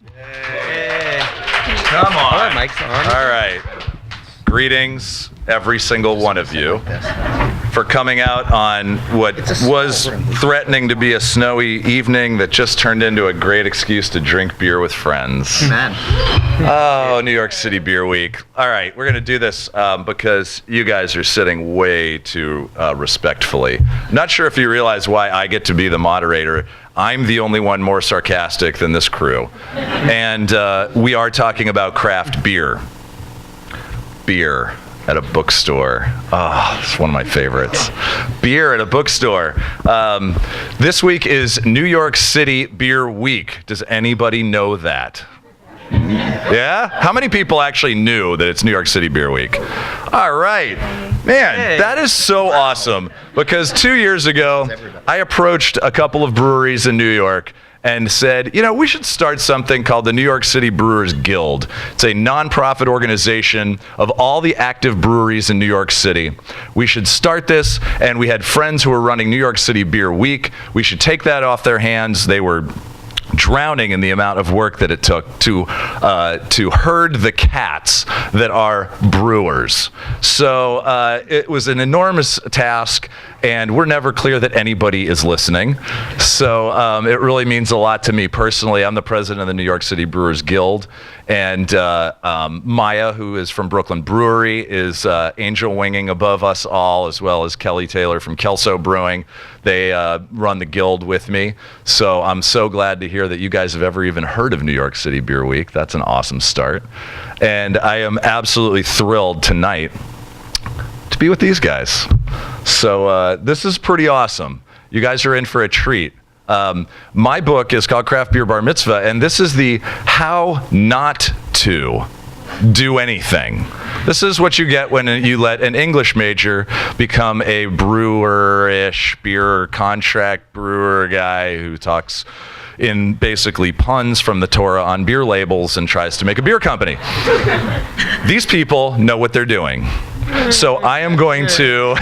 Hey. Come on. All right, Mike's on. All right. Greetings, every single one of you, for coming out on what was threatening to be a snowy evening that just turned into a great excuse to drink beer with friends. Man. Oh, New York City Beer Week. All right, we're going to do this because you guys are sitting way too respectfully. Not sure if you realize why I get to be the moderator. I'm the only one more sarcastic than this crew. And we are talking about craft beer. Beer at a bookstore. Oh, it's one of my favorites. Beer at a bookstore. This week is New York City Beer Week. Does anybody know that? Yeah? How many people actually knew that it's New York City Beer Week? All right. Man, that is so awesome. Because 2 years ago, I approached a couple of breweries in New York and said, you know, we should start something called the New York City Brewers Guild. It's a nonprofit organization of all the active breweries in New York City. We should start this, and we had friends who were running New York City Beer Week. We should take that off their hands. They were drowning in the amount of work that it took to herd the cats that are brewers. So it was an enormous task, and we're never clear that anybody is listening. So it really means a lot to me personally. I'm the president of the New York City Brewers Guild, and Maya, who is from Brooklyn Brewery, is angel winging above us all, as well as Kelly Taylor from Kelso Brewing. They run the guild with me. So I'm so glad to hear that you guys have ever even heard of New York City Beer Week. That's an awesome start. And I am absolutely thrilled tonight to be with these guys. So this is pretty awesome. You guys are in for a treat. My book is called Craft Beer Bar Mitzvah, and this is the how not to do anything. This is what you get when you let an English major become a brewer-ish beer contract brewer guy who talks in basically puns from the Torah on beer labels and tries to make a beer company. These people know what they're doing. So I am going to,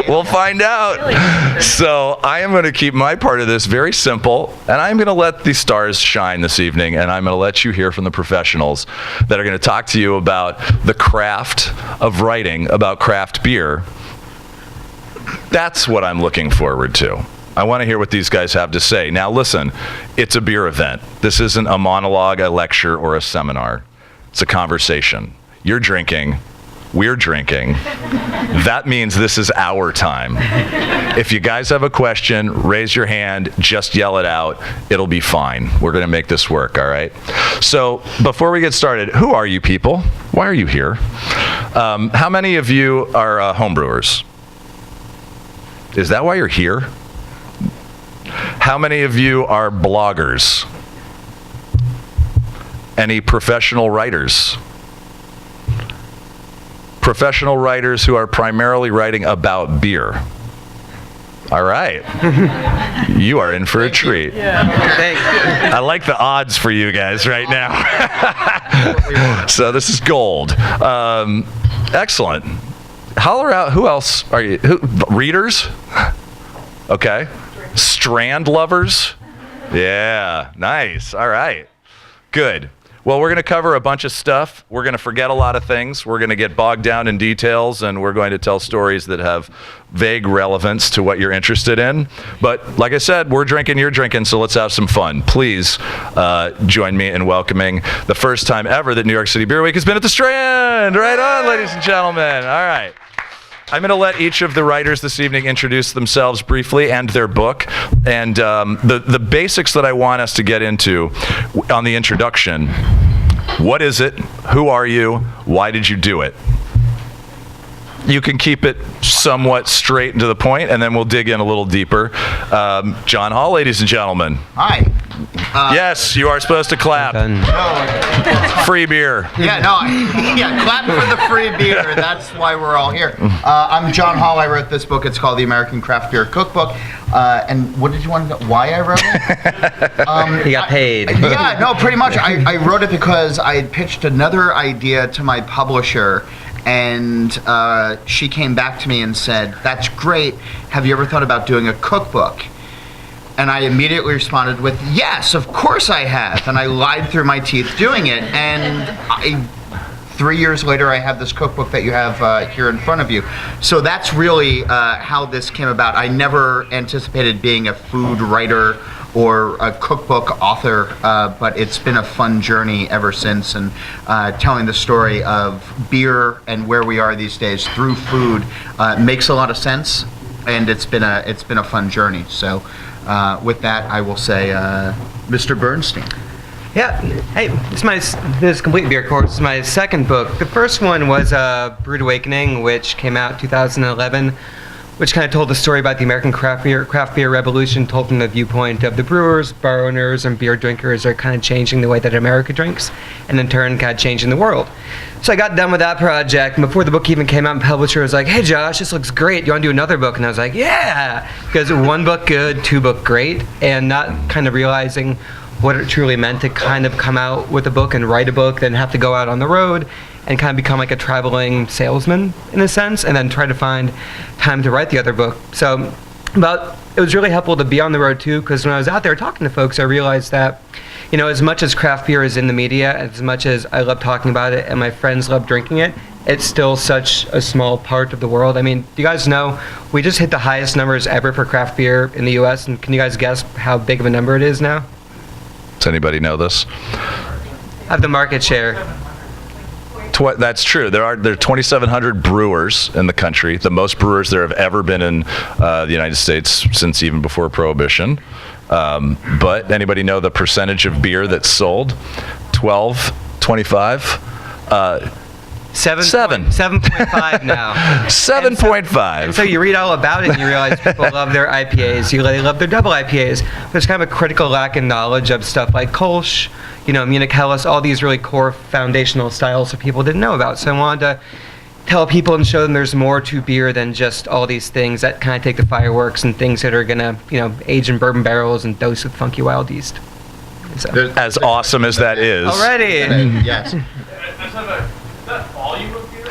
we'll find out. So I am going to keep my part of this very simple, and I'm going to let the stars shine this evening, and I'm going to let you hear from the professionals that are going to talk to you about the craft of writing about craft beer. That's what I'm looking forward to. I want to hear what these guys have to say. Now listen, it's a beer event. This isn't a monologue, a lecture, or a seminar. It's a conversation. You're drinking, we're drinking. That means this is our time. If you guys have a question, raise your hand, just yell it out. It'll be fine. We're going to make this work, all right? So before we get started, who are you people? Why are you here? How many of you are homebrewers? Is that why you're here? How many of you are bloggers? Any professional writers? Professional writers who are primarily writing about beer. All right. You are in for a treat. Thanks. I like the odds for you guys right now. So this is gold. Excellent. Holler out, who else are you? Readers? Okay. Strand lovers? Yeah, nice. All right. Good. Well, we're going to cover a bunch of stuff. We're going to forget a lot of things. We're going to get bogged down in details, and we're going to tell stories that have vague relevance to what you're interested in. But like I said, we're drinking, you're drinking, so let's have some fun. Please join me in welcoming the first time ever that New York City Beer Week has been at the Strand. Right on, ladies and gentlemen. All right. I'm going to let each of the writers this evening introduce themselves briefly and their book. And the basics that I want us to get into on the introduction. What is it? Who are you? Why did you do it? You can keep it somewhat straight and to the point, and then we'll dig in a little deeper. John Holl, ladies and gentlemen. Hi. Yes, you are supposed to clap. Free beer. Clap for the free beer. That's why we're all here. I'm John Holl. I wrote this book. It's called the American Craft Beer Cookbook. And what did you want to know? Why I wrote it? He got paid. Yeah, no, pretty much. I wrote it because I had pitched another idea to my publisher, and she came back to me and said, "That's great. Have you ever thought about doing a cookbook?" And I immediately responded with, yes, of course I have. And I lied through my teeth doing it. And 3 years later, I have this cookbook that you have here in front of you. So that's really how this came about. I never anticipated being a food writer or a cookbook author, but it's been a fun journey ever since. And telling the story of beer and where we are these days through food makes a lot of sense. And it's been a fun journey. So with that, I will say, Mr. Bernstein. Yeah. Hey, this Complete Beer Course is my second book. The first one was Brewed Awakening, which came out in 2011, which kind of told the story about the American craft beer revolution, told from the viewpoint of the brewers, bar owners, and beer drinkers are kind of changing the way that America drinks, and in turn kind of changing the world. So I got done with that project, and before the book even came out, the publisher was like, hey Josh, this looks great, you want to do another book? And I was like, yeah! Because one book good, two book great, and not kind of realizing what it truly meant to kind of come out with a book and write a book, then have to go out on the road and kind of become like a traveling salesman in a sense, and then try to find time to write the other book. So, but it was really helpful to be on the road too, because when I was out there talking to folks, I realized that, you know, as much as craft beer is in the media, as much as I love talking about it and my friends love drinking it, it's still such a small part of the world. I mean, do you guys know, we just hit the highest numbers ever for craft beer in the US, and can you guys guess how big of a number it is now? Does anybody know this? Of the market share. That's true. There are 2,700 brewers in the country, the most brewers there have ever been in the United States since even before Prohibition. But anybody know the percentage of beer that's sold? 12, 25? 7.5 now. 7.5. So you read all about it and you realize people love their IPAs. They love their double IPAs. There's kind of a critical lack in knowledge of stuff like Kolsch, you know, Munich Helles, all these really core foundational styles that people didn't know about. So I wanted to tell people and show them there's more to beer than just all these things that kind of take the fireworks and things that are going to, you know, age in bourbon barrels and dose with funky wild yeast. So. As awesome as that is. Already. Yes. That volume of beer?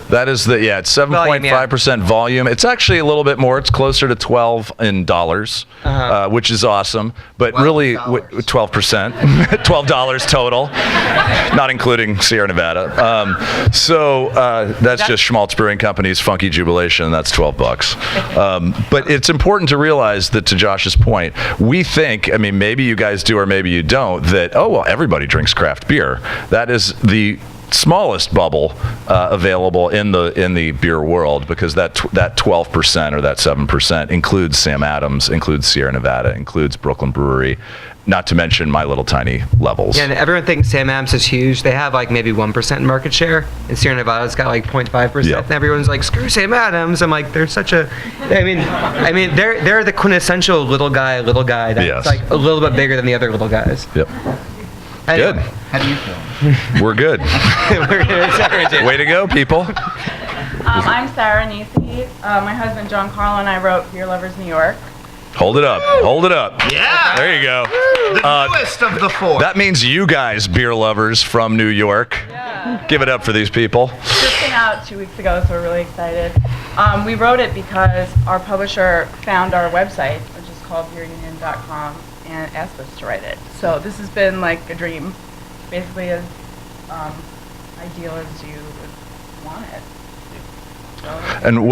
That is it's 7.5% volume. It's actually a little bit more. It's closer to 12 in dollars, which is awesome. But really, 12%, $12 total, not including Sierra Nevada. That's just Shmaltz Brewing Company's Funky Jubilation. That's $12. But it's important to realize that, to Josh's point, we think, I mean, maybe you guys do or maybe you don't, that, oh, well, everybody drinks craft beer. That is the smallest bubble available in the beer world, because that 12% or that 7% includes Sam Adams, includes Sierra Nevada, includes Brooklyn Brewery, not to mention my little tiny levels. Yeah, and everyone thinks Sam Adams is huge. They have like maybe 1% market share, and Sierra Nevada's got like 0.5%. Yep. And everyone's like, screw Sam Adams. I'm like, they're such a. I mean, they're the quintessential little guy that's like a little bit bigger than the other little guys. Yep. Anyway. Good. How do you feel? We're good. Way to go, people. I'm Sarah Annese. My husband John Carlo and I wrote Beer Lovers New York. Hold it up. Hold it up. Yeah. There you go. The newest of the four. That means you guys, beer lovers from New York. Yeah. Give it up for these people. Just came out 2 weeks ago, so we're really excited. We wrote it because our publisher found our website, which is called beerunion.com, and asked us to write it. So this has been like a dream, basically as ideal as you would want it. And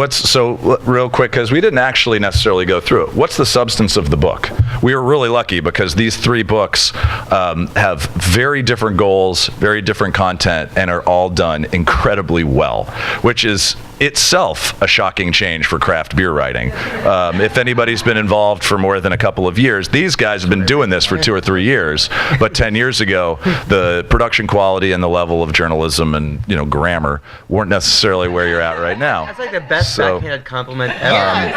real quick, because we didn't actually necessarily go through it, what's the substance of the book? We were really lucky because these three books have very different goals, very different content, and are all done incredibly well, which is itself a shocking change for craft beer writing. If anybody's been involved for more than a couple of years, these guys have been doing this for 2 or 3 years, but 10 years ago, the production quality and the level of journalism and grammar weren't necessarily where you're at right now. That's like the best backhanded compliment ever.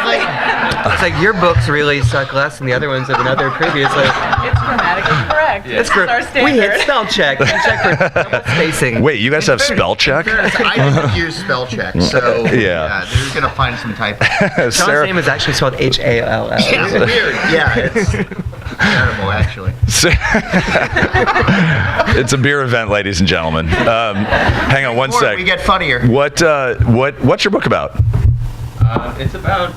It's like your books really suck less than the other ones that have been out there previously. It's grammatically correct. It's This is our standard. We hit spell check. And check for double spacing. Wait, you guys have spell check? I didn't use spell check, so Yeah. they're gonna find some typos. John's name is actually spelled Hall. Yeah, weird. Yeah, it's terrible, actually. It's a beer event, ladies and gentlemen. Hang on one sec. We get funnier. What's your book about? It's about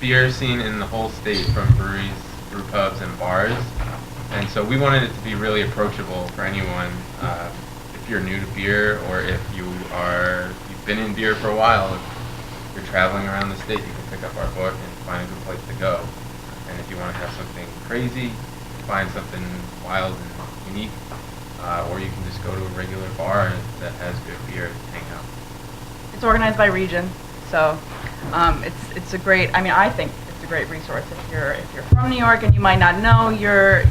beer scene in the whole state, from breweries, brew pubs, and bars. And so we wanted it to be really approachable for anyone. If you're new to beer, or if you've been in beer for a while, if you're traveling around the state, you can pick up our book and find a good place to go. And if you want to have something crazy, find something wild and unique, or you can just go to a regular bar that has good beer and hang out. It's organized by region, so it's a great. I mean, I think it's a great resource if you're from New York and you might not know your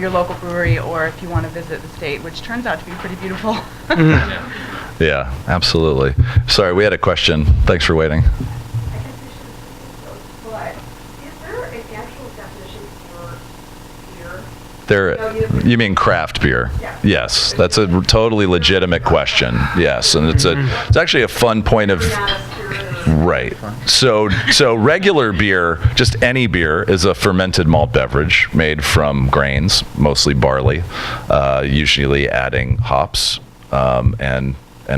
local brewery, or if you want to visit the state, which turns out to be pretty beautiful. Yeah, absolutely. Sorry, we had a question. Thanks for waiting. I guess I should have but is there an actual definition for beer? You mean craft beer? Yeah. Yes, that's a totally legitimate question. Yes, and it's actually a fun point of. Not a spirit. Right. So regular beer, just any beer, is a fermented malt beverage made from grains, mostly barley, usually adding hops and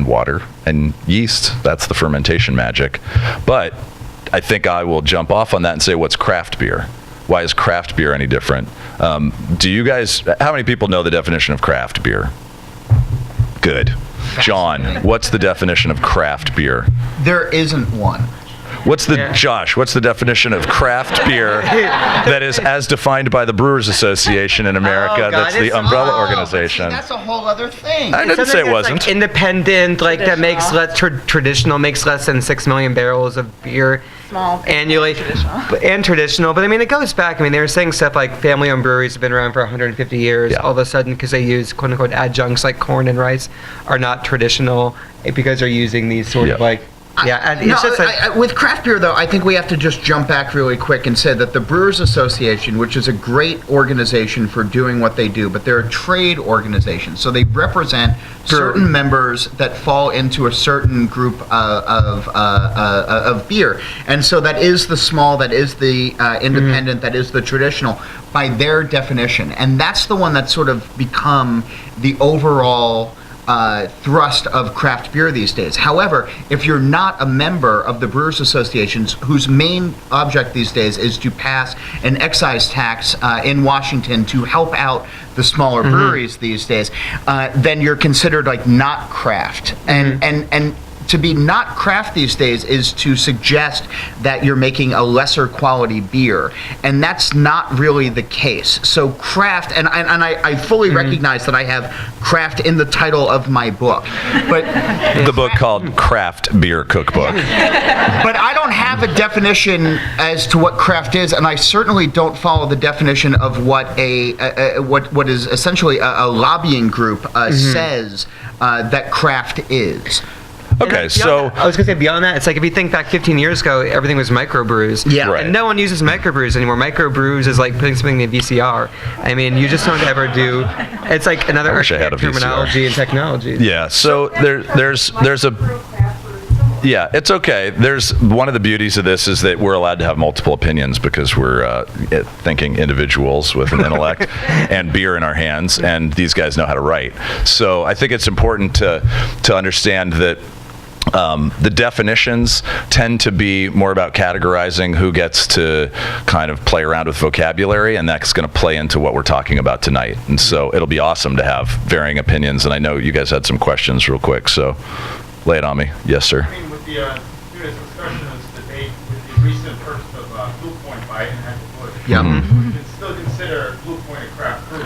water and yeast. That's the fermentation magic. But I think I will jump off on that and say, what's craft beer? Why is craft beer any different? Do you guys? How many people know the definition of craft beer? Good. John, what's the definition of craft beer? There isn't one. Josh, what's the definition of craft beer that is as defined by the Brewers Association in America? God, That's the it's- umbrella But organization. see, that's a whole other thing. I didn't say it wasn't. Like independent, like that makes Traditional. less traditional, makes less than 6 million barrels of beer Small, annually. traditional. But I mean, it goes back. I mean, they were saying stuff like family-owned breweries have been around for 150 years. Yeah. All of a sudden, because they use quote-unquote adjuncts like corn and rice, are not traditional because they're using these sort of Yeah. like. Yeah, and it's No, just like, with craft beer, though, I think we have to just jump back really quick and say that the Brewers Association, which is a great organization for doing what they do, but they're a trade organization, so they represent certain members that fall into a certain group of beer, and so that is the small, that is the independent, that is the traditional, by their definition, and that's the one that's sort of become the overall thrust of craft beer these days. However, if you're not a member of the Brewers Associations, whose main object these days is to pass an excise tax in Washington to help out the smaller breweries these days, then you're considered like not craft. And to be not craft these days is to suggest that you're making a lesser quality beer, and that's not really the case. So craft, and I fully recognize that I have craft in the title of my book, but The book called Craft Beer Cookbook. but I don't have a definition as to what craft is, and I certainly don't follow the definition of what what is essentially a lobbying group says that craft is. Okay, so I was gonna say beyond that, it's like if you think back 15 years ago, everything was microbrews. Yeah. Right. And no one uses microbrews anymore. Microbrews is like putting something in a VCR. I mean, you just don't ever do. It's like another I wish I had a VCR. terminology and technology. yeah, so there's a yeah, it's okay. There's one of the beauties of this is that we're allowed to have multiple opinions because we're thinking individuals with an intellect and beer in our hands, and these guys know how to write. So I think it's important to understand that the definitions tend to be more about categorizing who gets to kind of play around with vocabulary, and that's going to play into what we're talking about tonight. And so it'll be awesome to have varying opinions, and I know you guys had some questions real quick, so lay it on me. Yes, sir. I mean, with the this discussion, this debate, with the recent purchase of Blue Point by Anheuser-Busch, Yeah. we can still consider Blue Point a craft brewery.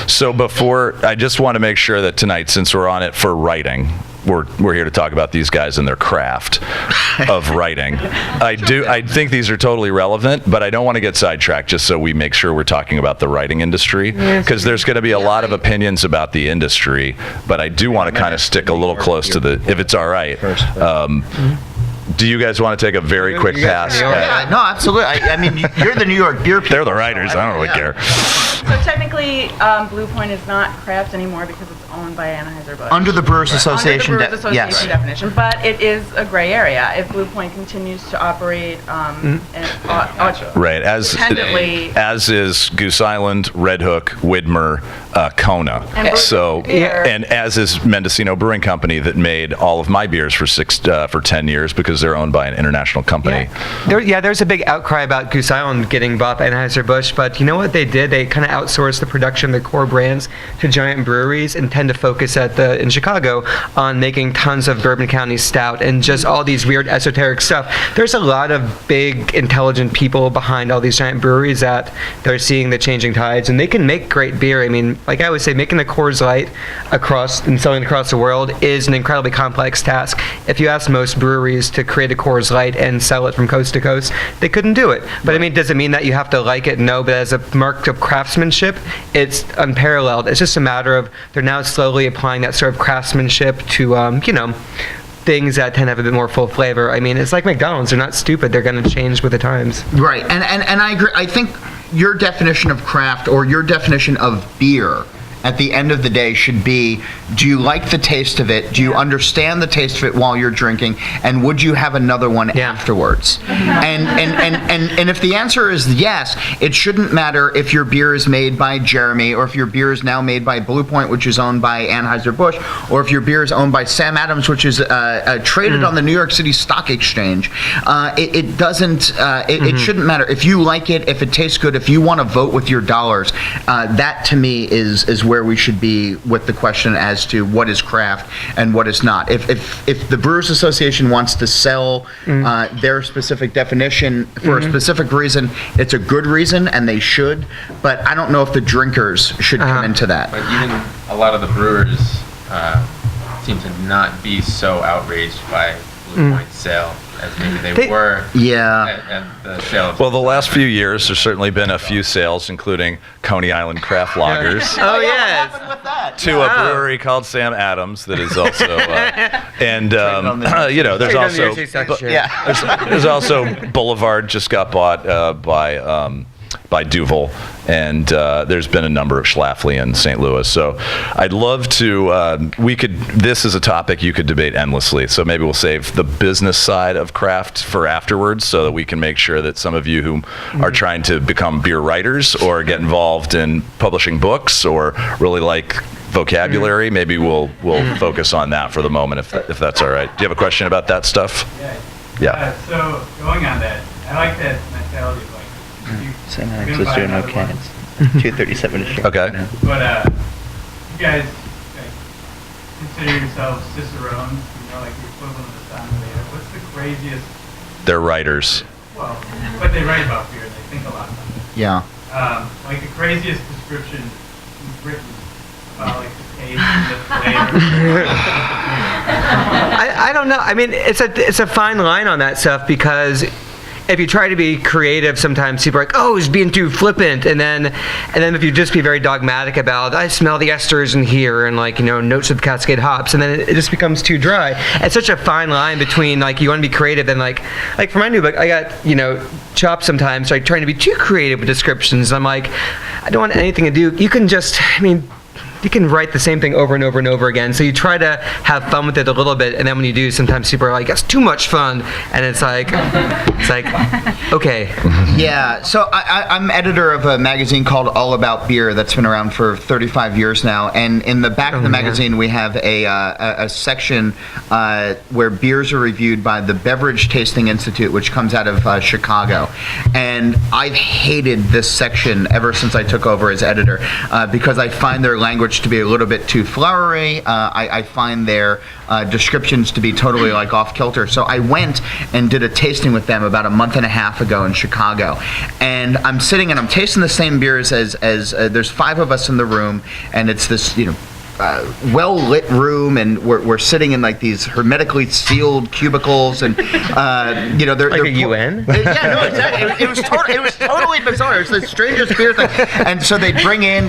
So before, I just want to make sure that tonight, since we're on it for writing, we're here to talk about these guys and their craft of writing. I think these are totally relevant, but I don't want to get sidetracked just so we make sure we're talking about the writing industry, because there's going to be a lot of opinions about the industry, but I do want to kind of stick a little close to the, if it's all right. Do you guys want to take a very quick pass? Yeah, no, absolutely. I mean, you're the New York beer people. They're the writers. I don't really care. So technically, Blue Point is not craft anymore because it's owned by Anheuser-Busch. Under the Brewers Association. Under the Brewers Yes. Association definition, but it is a gray area. If Blue Point continues to operate Right, independently. as is Goose Island, Red Hook, Widmer, Kona. And Brewer So, Beer. and as is Mendocino Brewing Company that made all of my beers for 10 years because they're owned by an international company. There's a big outcry about Goose Island getting bought by Anheuser-Busch, but you know what they did? They kind of outsourced the production of the core brands to giant breweries and tend to focus in Chicago on making tons of Bourbon County Stout and just all these weird esoteric stuff. There's a lot of big, intelligent people behind all these giant breweries that they're seeing the changing tides, and they can make great beer. I mean, like I always say, making a Coors Light and selling it across the world is an incredibly complex task. If you ask most breweries to create a Coors Light and sell it from coast to coast, they couldn't do it. But I mean, does it mean that you have to like it? No, but as a mark of craftsmanship, it's unparalleled. It's just a matter of they're now slowly applying that sort of craftsmanship to, things that tend to have a bit more full flavor. I mean, it's like McDonald's. They're not stupid. They're going to change with the times. Right, and I agree. I think your definition of craft or your definition of beer at the end of the day should be, do you like the taste of it? Do you understand the taste of it while you're drinking? And would you have another one afterwards? And if the answer is yes, it shouldn't matter if your beer is made by Jeremy or if your beer is now made by Blue Point, which is owned by Anheuser-Busch, or if your beer is owned by Sam Adams, which is traded on the New York City Stock Exchange. It doesn't, it shouldn't matter. If you like it, if it tastes good, if you want to vote with your dollars, that to me is where we should be with the question as to what is craft and what is not. If the Brewers Association wants to sell their specific definition for a specific reason, it's a good reason and they should, but I don't know if the drinkers should come into that. But even a lot of the brewers seem to not be so outraged by Blue Point's sale as maybe they were at the sale. Well, the last few years, there's certainly been a few sales, including Coney Island Craft Lagers. Oh, yes. What happened with that? To a brewery called Sam Adams that is also, there's also, there's also Boulevard just got bought by Duvel, and there's been a number of Schlafly in St. Louis. So I'd love to, this is a topic you could debate endlessly, so maybe we'll save the business side of craft for afterwards so that we can make sure that some of you who are trying to become beer writers or get involved in publishing books or really like vocabulary, maybe we'll focus on that for the moment if that's all right. Do you have a question about that stuff? Yeah. So going on that, I like that mentality of like, St. Alex is doing okay. It's 237 a share. Okay. but you guys consider yourselves cicerones, like the equivalent of the Sommelier. What's the craziest? They're writers. Well, but they write about beer. They think a lot about it. Yeah. Like the craziest description you've written about like the taste and the flavor. I don't know. I mean, it's a fine line on that stuff because if you try to be creative, sometimes people are like, "Oh, he's being too flippant," and then if you just be very dogmatic about, "I smell the esters in here," and notes of Cascade hops, and then it just becomes too dry. It's such a fine line between you want to be creative and like for my new book, I got chopped sometimes like trying to be too creative with descriptions. I'm like, I don't want anything to do. You can just, you can write the same thing over and over and over again. So you try to have fun with it a little bit, and then when you do, sometimes people are like, "That's too much fun," and it's like, okay. Yeah, so I'm editor of a magazine called All About Beer that's been around for 35 years now, and in the back of the magazine we have a section where beers are reviewed by the Beverage Tasting Institute, which comes out of Chicago, and I've hated this section ever since I took over as editor because I find their language to be a little bit too flowery. I find their descriptions to be totally off kilter. So I went and did a tasting with them about a month and a half ago in Chicago, and I'm sitting and I'm tasting the same beers as there's 5 of us in the room, and it's this well-lit room, and we're sitting in these hermetically sealed cubicles, and they're a UN. Yeah, no, exactly. It was totally bizarre. It was the strangest beer thing. And so they bring in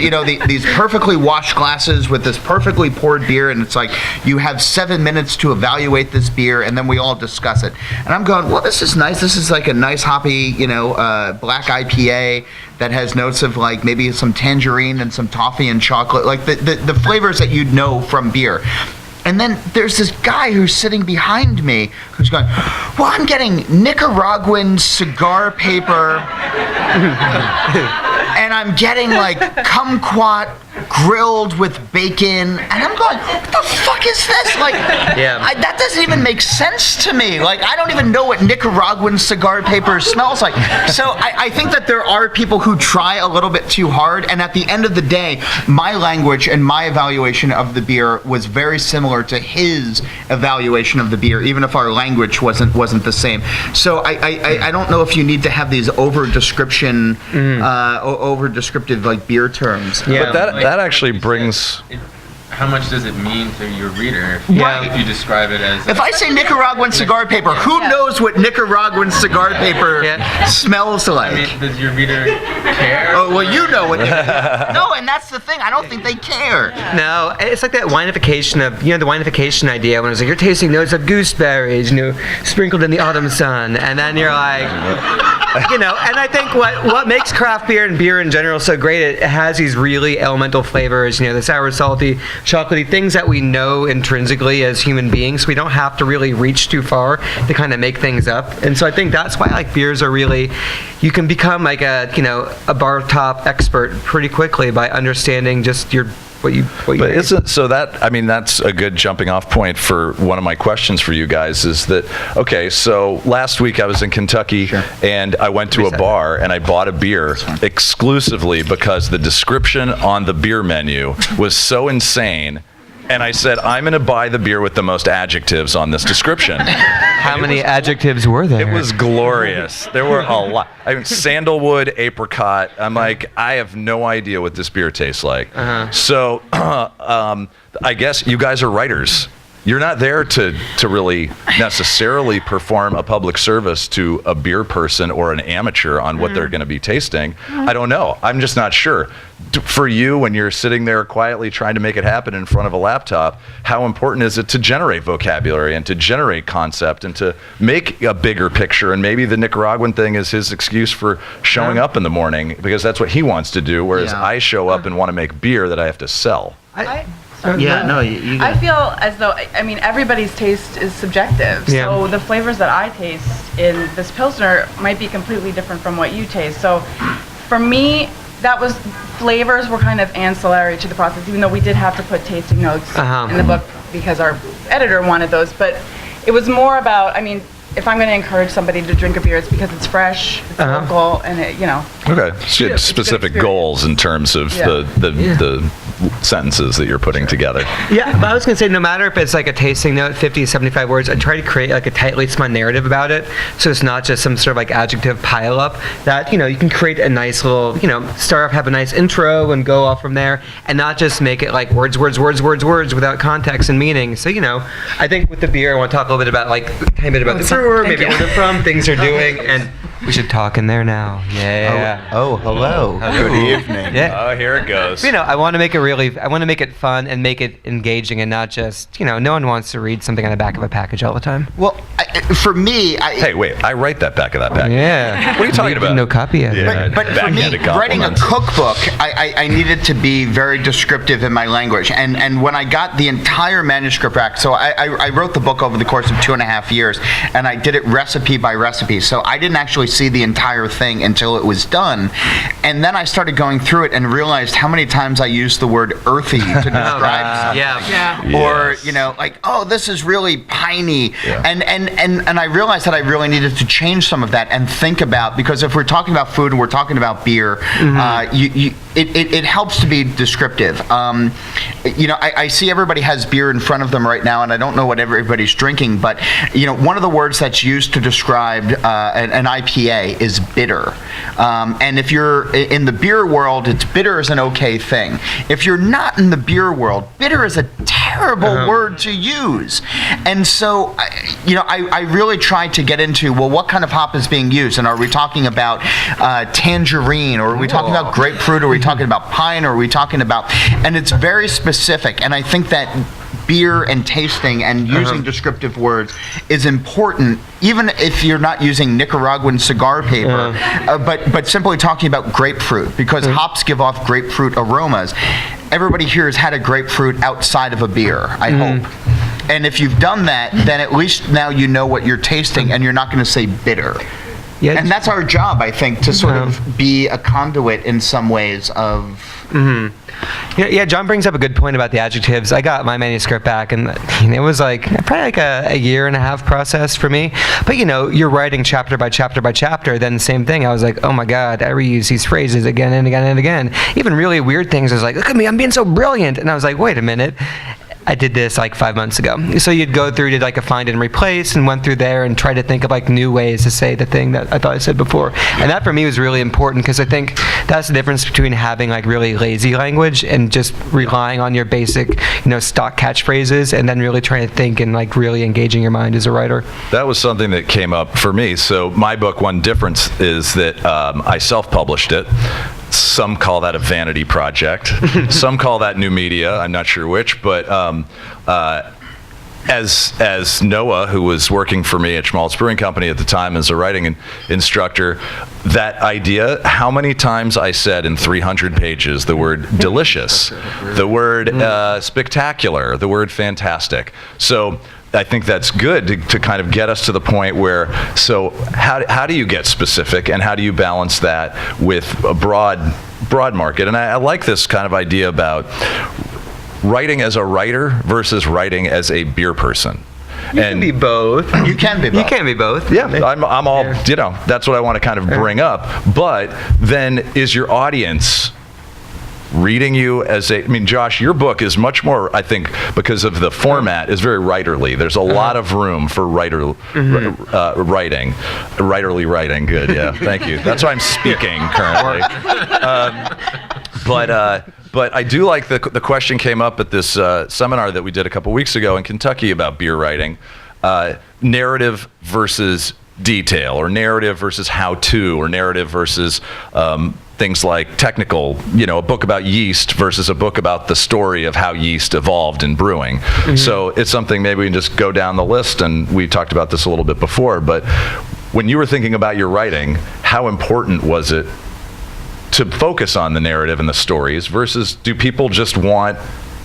these perfectly washed glasses with this perfectly poured beer, and it's like you have 7 minutes to evaluate this beer, and then we all discuss it. And I'm going, well, this is nice. This is like a nice hoppy black IPA. that has notes of like maybe some tangerine and some toffee and chocolate, like the flavors that you'd know from beer. And then there's this guy who's sitting behind me who's going, well, I'm getting Nicaraguan cigar paper, and I'm getting like kumquat grilled with bacon, and I'm going, what the fuck is this? Like, that doesn't even make sense to me. Like, I don't even know what Nicaraguan cigar paper smells like. So I think that there are people who try a little bit too hard, and at the end of the day, my language and my evaluation of the beer was very similar to his evaluation of the beer, even if our language wasn't the same. So I don't know if you need to have these over descriptive like beer terms. Yeah. But that actually brings. How much does it mean to your reader Right. if you describe it as... If I say Nicaraguan cigar paper, who knows what Nicaraguan cigar paper smells like? I mean, does your reader care? Oh, well, you know what No, and that's the thing. I don't think they care. No, it's like that winification of, the winification idea when it's like, you're tasting notes of gooseberries, sprinkled in the autumn sun, and then you're like, and I think what makes craft beer and beer in general so great, it has these really elemental flavors, the sour, salty, chocolatey things that we know intrinsically as human beings. We don't have to really reach too far to kind of make things up. And so I think that's why like beers are really, you can become like a bar top expert pretty quickly by understanding just what you But isn't so that, I mean, that's a good jumping off point for one of my questions for you guys is that, okay, so last week I was in Kentucky and I went to a bar and I bought a beer exclusively because the description on the beer menu was so insane. And I said, I'm going to buy the beer with the most adjectives on this description. How many adjectives were there? It was glorious. There were a lot. I mean, sandalwood, apricot. I'm like, I have no idea what this beer tastes like. So I guess you guys are writers. You're not there to really necessarily perform a public service to a beer person or an amateur on what they're going to be tasting. I don't know. I'm just not sure. For you, when you're sitting there quietly trying to make it happen in front of a laptop, how important is it to generate vocabulary and to generate concept and to make a bigger picture? And maybe the Nicaraguan thing is his excuse for showing up in the morning because that's what he wants to do, whereas I show up and want to make beer that I have to sell. You I feel as though, everybody's taste is subjective. Yeah. So the flavors that I taste in this Pilsner might be completely different from what you taste. So for me, flavors were kind of ancillary to the process, even though we did have to put tasting notes in the book because our editor wanted those. But it was more about, if I'm going to encourage somebody to drink a beer, it's because it's fresh, it's local, and Okay, so you had specific goals in terms of the sentences that you're putting together. Yeah, but I was going to say, no matter if it's like a tasting note, 50, 75 words, I try to create like a tightly spun narrative about it, so it's not just some sort of like adjective pile up, that, you can create a nice little, start off, have a nice intro and go off from there, and not just make it like words without context and meaning. So, I think with the beer, I want to talk a little bit about like, kind of a bit about the brewer, maybe where they're from, things they're doing, and we should talk in there now. Yeah. Oh, hello. Good evening. Yeah. Oh, here it goes. I want to make it fun and make it engaging and not just, no one wants to read something on the back of a package all the time. Well, for me, hey, wait, I write that back of that package. Yeah. What are you talking about? No copy of it. Yeah, but for me, backhanded writing a compliments. cookbook, I needed to be very descriptive in my language. And when I got the entire manuscript back, so I wrote the book over the course of 2.5 years, and I did it recipe by recipe. So I didn't actually see the entire thing until it was done. And then I started going through it and realized how many times I used the word earthy to describe something. Yeah. Or, like, oh, this is really piney. Yeah. And I realized that I really needed to change some of that and think about, because if we're talking about food and we're talking about beer, it helps to be descriptive. I see everybody has beer in front of them right now, and I don't know what everybody's drinking, but, one of the words that's used to describe an IPA is bitter. And if you're in the beer world, bitter is an okay thing. If you're not in the beer world, bitter is a terrible word to use. And so, I really tried to get into, well, what kind of hop is being used? And are we talking about tangerine, or are we talking about grapefruit, or are we talking about pine, or are we talking about, and it's very specific. And I think that beer and tasting and using descriptive words is important, even if you're not using Nicaraguan cigar paper, but simply talking about grapefruit, because hops give off grapefruit aromas. Everybody here has had a grapefruit outside of a beer, I hope. And if you've done that, then at least now you know what you're tasting, and you're not going to say bitter. Yeah, and that's our job, I think, to sort of be a conduit in some ways of... Yeah, John brings up a good point about the adjectives. I got my manuscript back, and it was probably like a year and a half process for me. But you're writing chapter by chapter by chapter. Then the same thing. I was like, oh my God, I reuse these phrases again and again and again. Even really weird things. I was like, look at me, I'm being so brilliant. And I was like, wait a minute. I did this 5 months ago. So you'd go through, did a find and replace, and went through there and tried to think of new ways to say the thing that I thought I said before. And that for me was really important, because I think that's the difference between having really lazy language and just relying on your basic, stock catchphrases, and then really trying to think and really engaging your mind as a writer. That was something that came up for me. So my book, one difference is that I self-published it. Some call that a vanity project. Some call that new media. I'm not sure which, but as Noah, who was working for me at Shmaltz Brewing Company at the time as a writing instructor, that idea, how many times I said in 300 pages the word delicious, the word spectacular, the word fantastic. So I think that's good to kind of get us to the point where, so how do you get specific, and how do you balance that with a broad market? And I like this kind of idea about writing as a writer versus writing as a beer person. You can be both. You can be both. You can be both. Yeah, I'm all, that's what I want to kind of bring up. But then is your audience reading you as Josh, your book is much more, I think, because of the format, is very writerly. There's a lot of room for writing. Writerly writing, good, yeah, thank you. That's why I'm speaking currently. But I do like the question came up at this seminar that we did a couple weeks ago in Kentucky about beer writing, narrative versus detail, or narrative versus how-to, or narrative versus things like technical, a book about yeast versus a book about the story of how yeast evolved in brewing. So it's something maybe we can just go down the list, and we talked about this a little bit before, but when you were thinking about your writing, how important was it to focus on the narrative and the stories versus do people just want,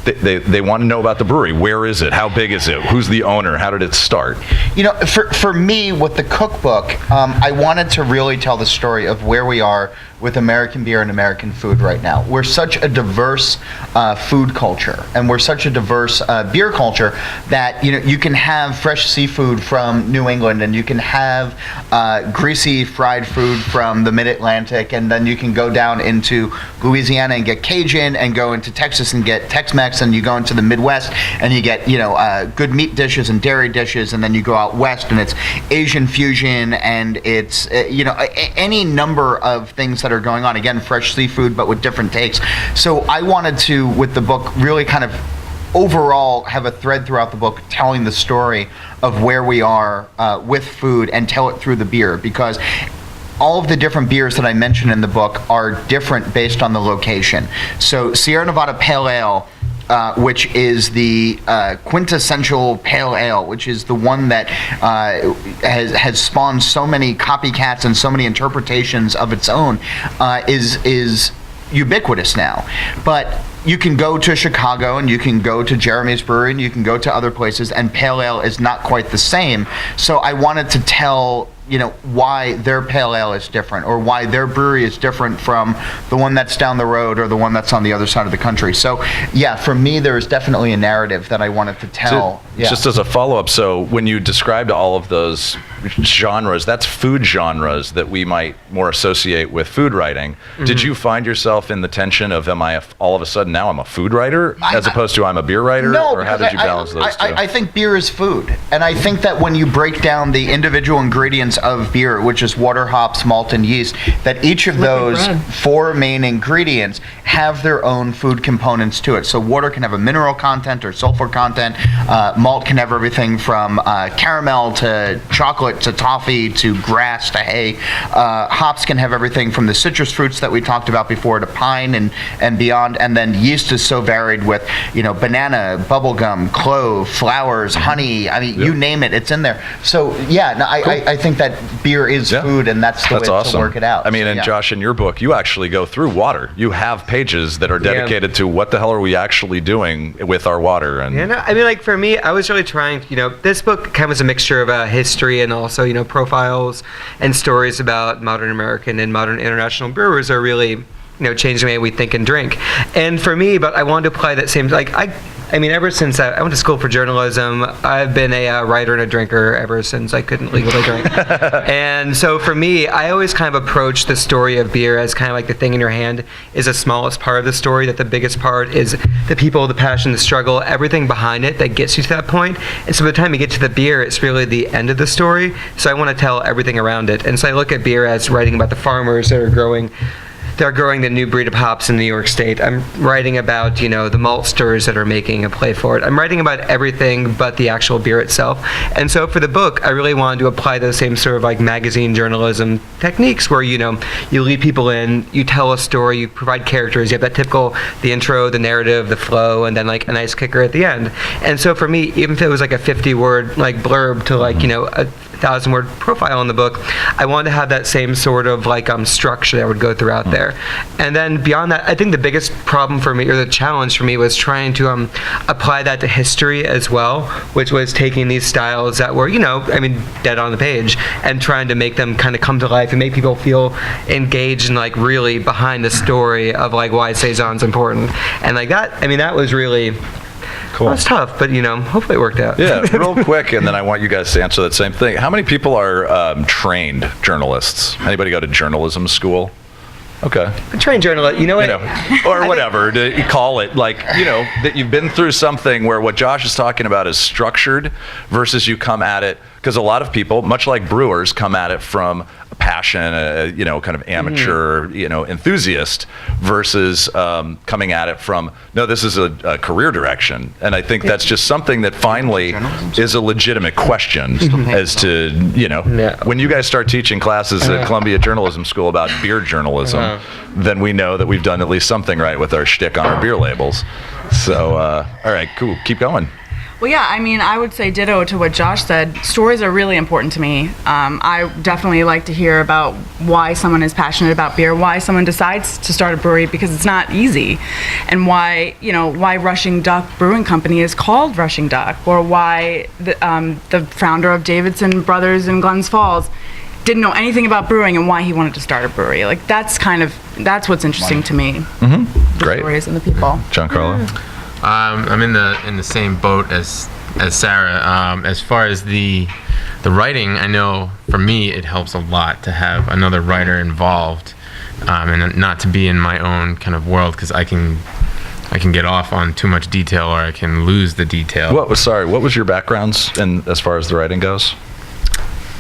they want to know about the brewery? Where is it? How big is it? Who's the owner? How did it start? For me, with the cookbook, I wanted to really tell the story of where we are with American beer and American food right now. We're such a diverse food culture, and we're such a diverse beer culture that you can have fresh seafood from New England, and you can have greasy fried food from the Mid-Atlantic, and then you can go down into Louisiana and get Cajun, and go into Texas and get Tex-Mex, and you go into the Midwest and you get good meat dishes and dairy dishes, and then you go out west and it's Asian fusion, and it's any number of things that are going on. Again, fresh seafood, but with different takes. So I wanted to, with the book, really kind of overall have a thread throughout the book telling the story of where we are with food, and tell it through the beer, because all of the different beers that I mentioned in the book are different based on the location. So Sierra Nevada Pale Ale, which is the quintessential pale ale, which is the one that has spawned so many copycats and so many interpretations of its own, is ubiquitous now. But you can go to Chicago, and you can go to Jeremy's Brewery, and you can go to other places, and pale ale is not quite the same. So I wanted to tell why their pale ale is different, or why their brewery is different from the one that's down the road or the one that's on the other side of the country. So yeah, for me, there is definitely a narrative that I wanted to tell. Just as a follow-up, so when you described all of those genres, that's food genres that we might more associate with food writing. Did you find yourself in the tension of, am I all of a sudden now I'm a food writer as opposed to I'm a beer writer? No, or how did you balance those two? I think beer is food. And I think that when you break down the individual ingredients of beer, which is water, hops, malt, and yeast, that each of those 4 main ingredients have their own food components to it. So water can have a mineral content or sulfur content. Malt can have everything from caramel to chocolate to toffee to grass to hay. Hops can have everything from the citrus fruits that we talked about before to pine and beyond. And then yeast is so varied with, banana, bubblegum, clove, flowers, honey. I mean, you name it, it's in there. So yeah, no, I think that beer is food, and that's the way awesome. to work it out. I mean, and Josh, in your book, you actually go through water. You have pages that are dedicated to what the hell are we actually doing with our water. And I mean, like for me, I was really trying. This book kind of was a mixture of history and also profiles and stories about modern American and modern international brewers are really changing the way we think and drink. And for me, but I wanted to apply that same, I mean, ever since I went to school for journalism, I've been a writer and a drinker ever since I couldn't legally drink. And so for me, I always kind of approach the story of beer as kind of like the thing in your hand is the smallest part of the story, that the biggest part is the people, the passion, the struggle, everything behind it that gets you to that point. And so by the time you get to the beer, it's really the end of the story. So I want to tell everything around it. And so I look at beer as writing about the farmers that are growing the new breed of hops in New York State. I'm writing about, the maltsters that are making a play for it. I'm writing about everything but the actual beer itself. And so for the book, I really wanted to apply those same sort of magazine journalism techniques where, you lead people in, you tell a story, you provide characters, you have that typical, the intro, the narrative, the flow, and then a nice kicker at the end. And so for me, even if it was a 50-word blurb to a 1,000-word profile in the book, I wanted to have that same sort of structure that would go throughout there. And then beyond that, I think the biggest problem for me, or the challenge for me, was trying to apply that to history as well, which was taking these styles that were, dead on the page, and trying to make them kind of come to life and make people feel engaged and really behind the story of why Saison's important. And that was really cool. Well, it's tough, but hopefully it worked out. Yeah, real quick, and then I want you guys to answer that same thing. How many people are trained journalists? Anybody go to journalism school? Okay. A trained journalist, or whatever to call it, that you've been through something where what Josh is talking about is structured versus you come at it, because a lot of people, much like brewers, come at it from a passion, kind of amateur, enthusiast, versus coming at it from, no, this is a career direction. And I think that's just something that finally is a legitimate question as to, when you guys start teaching classes at Columbia Journalism School about beer journalism, then we know that we've done at least something right with our shtick on our beer labels. So, all right, cool, keep going. Well, yeah, I mean, I would say ditto to what Josh said. Stories are really important to me. I definitely like to hear about why someone is passionate about beer, why someone decides to start a brewery, because it's not easy, and why Rushing Duck Brewing Company is called Rushing Duck, or why the founder of Davidson Brothers in Glens Falls didn't know anything about brewing and why he wanted to start a brewery. That's what's interesting to me. Mm-hmm. Great. The stories and the people. Giancarlo? I'm in the same boat as Sarah. As far as the writing, I know for me it helps a lot to have another writer involved, and not to be in my own kind of world, because I can get off on too much detail, or I can lose the detail. What was your backgrounds as far as the writing goes?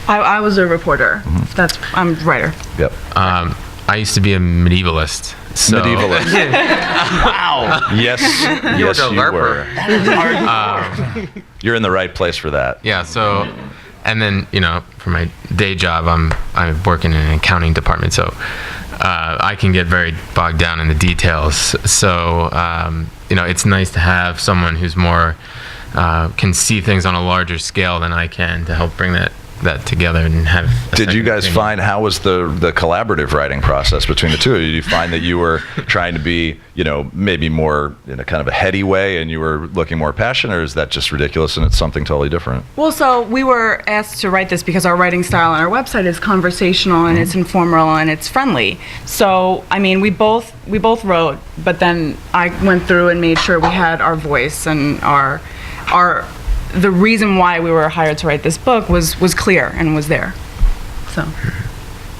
I was a reporter. Mm-hmm. I'm a writer. Yep. I used to be a medievalist. So. Medievalist. Wow. Yes, you were. You're in the right place for that. Yeah. So, and then for my day job, I'm working in an accounting department, so I can get very bogged down in the details. So it's nice to have someone who's more can see things on a larger scale than I can to help bring that together and have. Did you guys find, how was the collaborative writing process between the two of you? Did you find that you were trying to be, maybe more in a kind of a heady way, and you were looking more passionate, or is that just ridiculous and it's something totally different? Well, so we were asked to write this because our writing style on our website is conversational and it's informal and it's friendly. So, I mean, we both wrote, but then I went through and made sure we had our voice and our the reason why we were hired to write this book was clear and was there. So.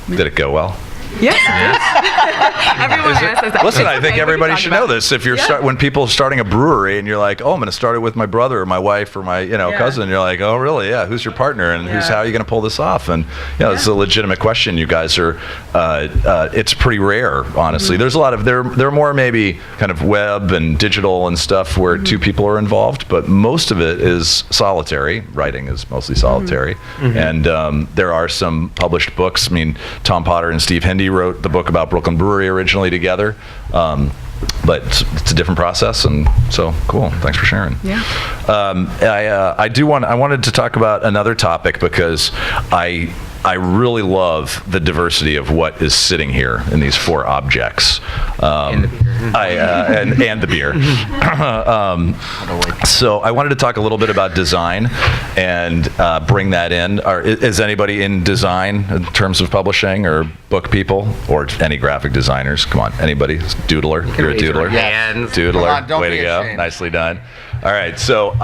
Did it go well? Yes, it is. Everyone asks us that. Listen, It's I think okay, we everybody can should talk know about this. If you're Yeah. when people are starting a brewery and you're like, oh, I'm going to start it with my brother or my wife or my Yeah. cousin, you're like, oh, really? Yeah. Who's your partner and Yeah. how are you going to pull this off? And it's a legitimate question. You guys are. It's pretty rare, honestly. Mm-hmm. There's a lot of there are more maybe kind of web and digital and stuff where Mm-hmm. two people are involved, but most of it is solitary. Writing is mostly solitary, and there are some published books. I mean, Tom Potter and Steve Hindy wrote the book about Brooklyn Brewery originally together, but it's a different process, and so cool. Thanks for sharing. Yeah. I wanted to talk about another topic because I really love the diversity of what is sitting here in these four objects. And the beer. And the beer. So I wanted to talk a little bit about design and bring that in. Is anybody in design in terms of publishing or book people or any graphic designers? Come on, anybody? Doodler? You're a raise your doodler? hands. Doodler. Come on, don't Way be to go. ashamed. Nicely done. All right, so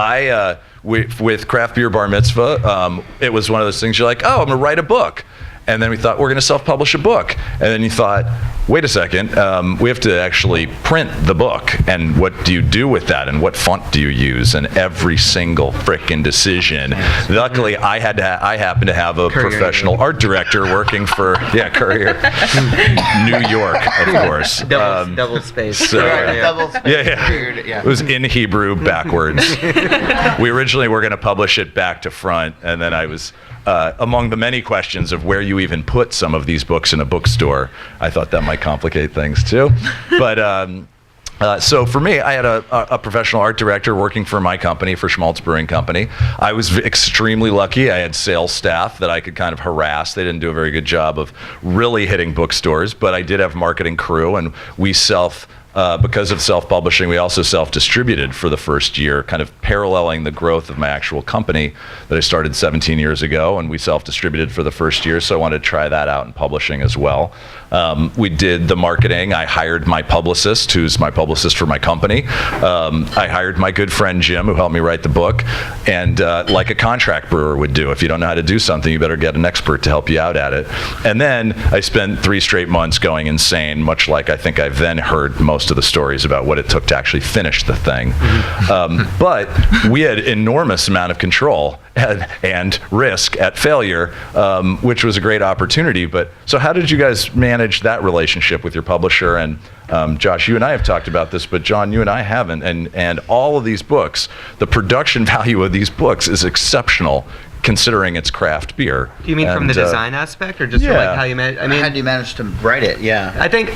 with Craft Beer Bar Mitzvah, it was one of those things you're like, oh, I'm going to write a book. And then we thought, we're going to self-publish a book. And then you thought, wait a second, we have to actually print the book. And what do you do with that? And what font do you use? And every single frickin' decision. Luckily, I happen to have a Courier. professional art director working for, Courier, New York, of course. Double space. so- Right, double space Yeah. weird, yeah. It was in Hebrew backwards. We originally were going to publish it back to front, and then I was among the many questions of where you even put some of these books in a bookstore. I thought that might complicate things too. But so for me, I had a professional art director working for my company, for Shmaltz Brewing Company. I was extremely lucky. I had sales staff that I could kind of harass. They didn't do a very good job of really hitting bookstores, but I did have marketing crew, and we because of self-publishing, we also self-distributed for the first year, kind of paralleling the growth of my actual company that I started 17 years ago, and we self-distributed for the first year, so I wanted to try that out in publishing as well. We did the marketing. I hired my publicist, who's my publicist for my company. I hired my good friend Jim, who helped me write the book, and like a contract brewer would do, if you don't know how to do something, you better get an expert to help you out at it. And then I spent 3 straight months going insane, much like I think I've then heard most of the stories about what it took to actually finish the thing. But we had enormous amount of control and risk at failure, which was a great opportunity. But so how did you guys manage that relationship with your publisher? And Josh, you and I have talked about this, but John, you and I haven't. And all of these books, the production value of these books is exceptional, considering it's craft beer. Do you mean from the design aspect, or just from yeah. like how you manage? I mean, How do you manage to write it? Yeah. I think,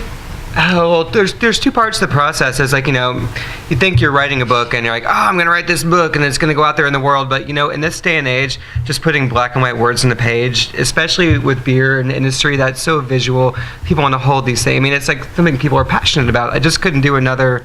well, there's two parts to the process. It's like, you think you're writing a book and you're like, oh, I'm going to write this book and it's going to go out there in the world. But, in this day and age, just putting black and white words on the page, especially with beer and industry that's so visual, people want to hold these things. I mean, it's like something people are passionate about. I just couldn't do another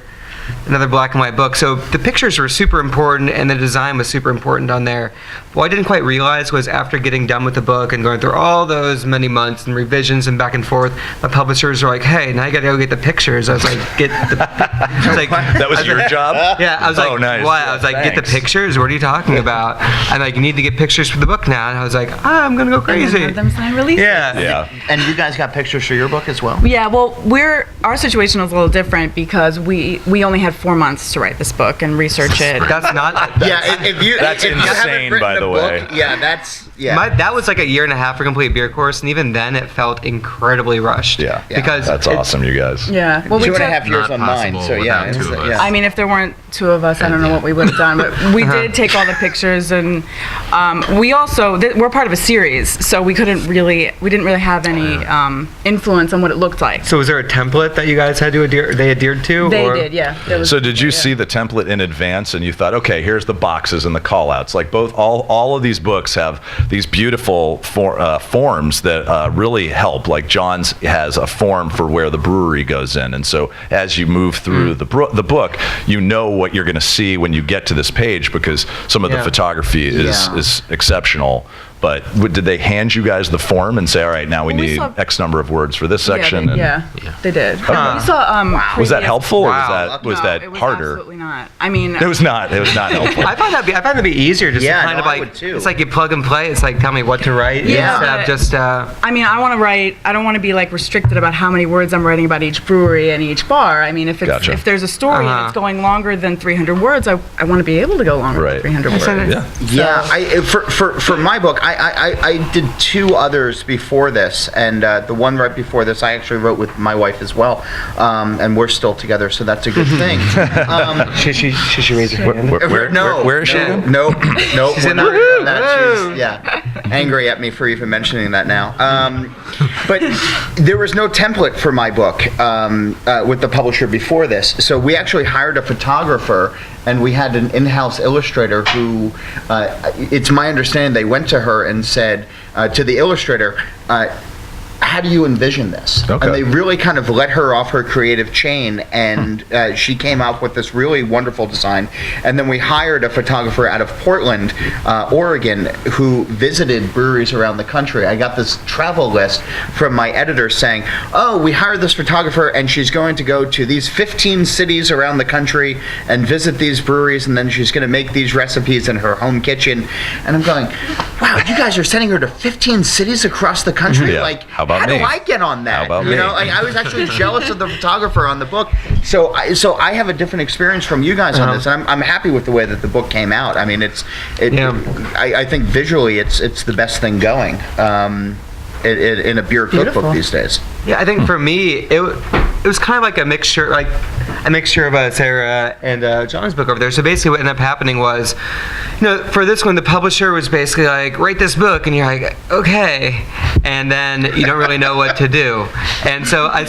black and white book. So the pictures were super important and the design was super important on there. What I didn't quite realize was after getting done with the book and going through all those many months and revisions and back and forth, my publishers were like, hey, now you gotta go get the pictures. I was like, That was your job? yeah, I was like, Oh, nice. what? I was like, get the Thanks. pictures? What are you talking about? I'm like, you need to get pictures for the book now. And I was like, I'm gonna go crazy. Have them sign release. Yeah. Yeah. And you guys got pictures for your book as well? Yeah, well, our situation was a little different because we only had 4 months to write this book and research it. That's not. Yeah, if you That's if you haven't insane, written by a the book, way. Yeah, that's That was like a year and a half for complete beer course, and even then it felt incredibly rushed. Yeah. Because That's it- awesome, you guys. Yeah. Well, we 2.5 took, years Not on mine, possible so yeah. without two of us. yeah. I mean, if there weren't 2 of us, I don't know what we would have done. But we did take all the pictures, and we also we're part of a series, so we didn't really have any influence on what it looked like. So was there a template that you guys had to adhered to? They or? did, yeah. There was- So did you yeah. see the template in advance and you thought, okay, here's the boxes and the call-outs? Like all of these books have these beautiful forms that really help. Like John's has a form for where the brewery goes in. And so as you move through the book, you know what you're going to see when you get to this page because some of the Yeah. photography is Yeah. exceptional. But did they hand you guys the form and say, all right, now we Well, we need saw- X number of words for this section? Yeah, they did. Huh. We saw, Was that previous- helpful, or Wow. was No, that it was harder? Absolutely not. I mean, It was not helpful. I find that'd be easier just Yeah, to kind no, of I like would too. it's like you plug and play. It's like tell me what to write. Yeah. Instead of just I mean, I want to write. I don't want to be like restricted about how many words I'm writing about each brewery and each bar. I mean, if it's Gotcha. if there's a story and Uh-huh. it's going longer than 300 words, I want to be able to go longer Right. than 300 words. Yeah. Yeah, for my book, I did 2 others before this, and the one right before this I actually wrote with my wife as well, and we're still together, so that's a good thing. should she raise her hand? Where is she again? Nope. She's We're in not the- doing that. Woo! She's, angry at me for even mentioning that now. But there was no template for my book with the publisher before this, so we actually hired a photographer, and we had an in-house illustrator who, it's my understanding, they went to her and said to the illustrator, how do you envision this? Okay. And they really kind of let her off her creative chain, and she came up with this really wonderful design. And then we hired a photographer out of Portland, Oregon, who visited breweries around the country. I got this travel list from my editor saying, oh, we hired this photographer, and she's going to go to these 15 cities around the country and visit these breweries, and then she's going to make these recipes in her home kitchen. And I'm going, wow, you guys are sending her to 15 cities across the country? Yeah. Like, How about how me? do I get on that? How about you me? know, like, I was actually jealous of the photographer on the book. So I have a different experience from you guys on this, and I'm happy with the way that the book came out. I mean, I think visually it's the best thing going in a beer cookbook these days. Yeah, I think for me, it was kind of like a mixture of Sarah and John's book over there. So basically what ended up happening was, for this one, the publisher was basically like, write this book, and you're like, okay, and then you don't really know what to do. And so I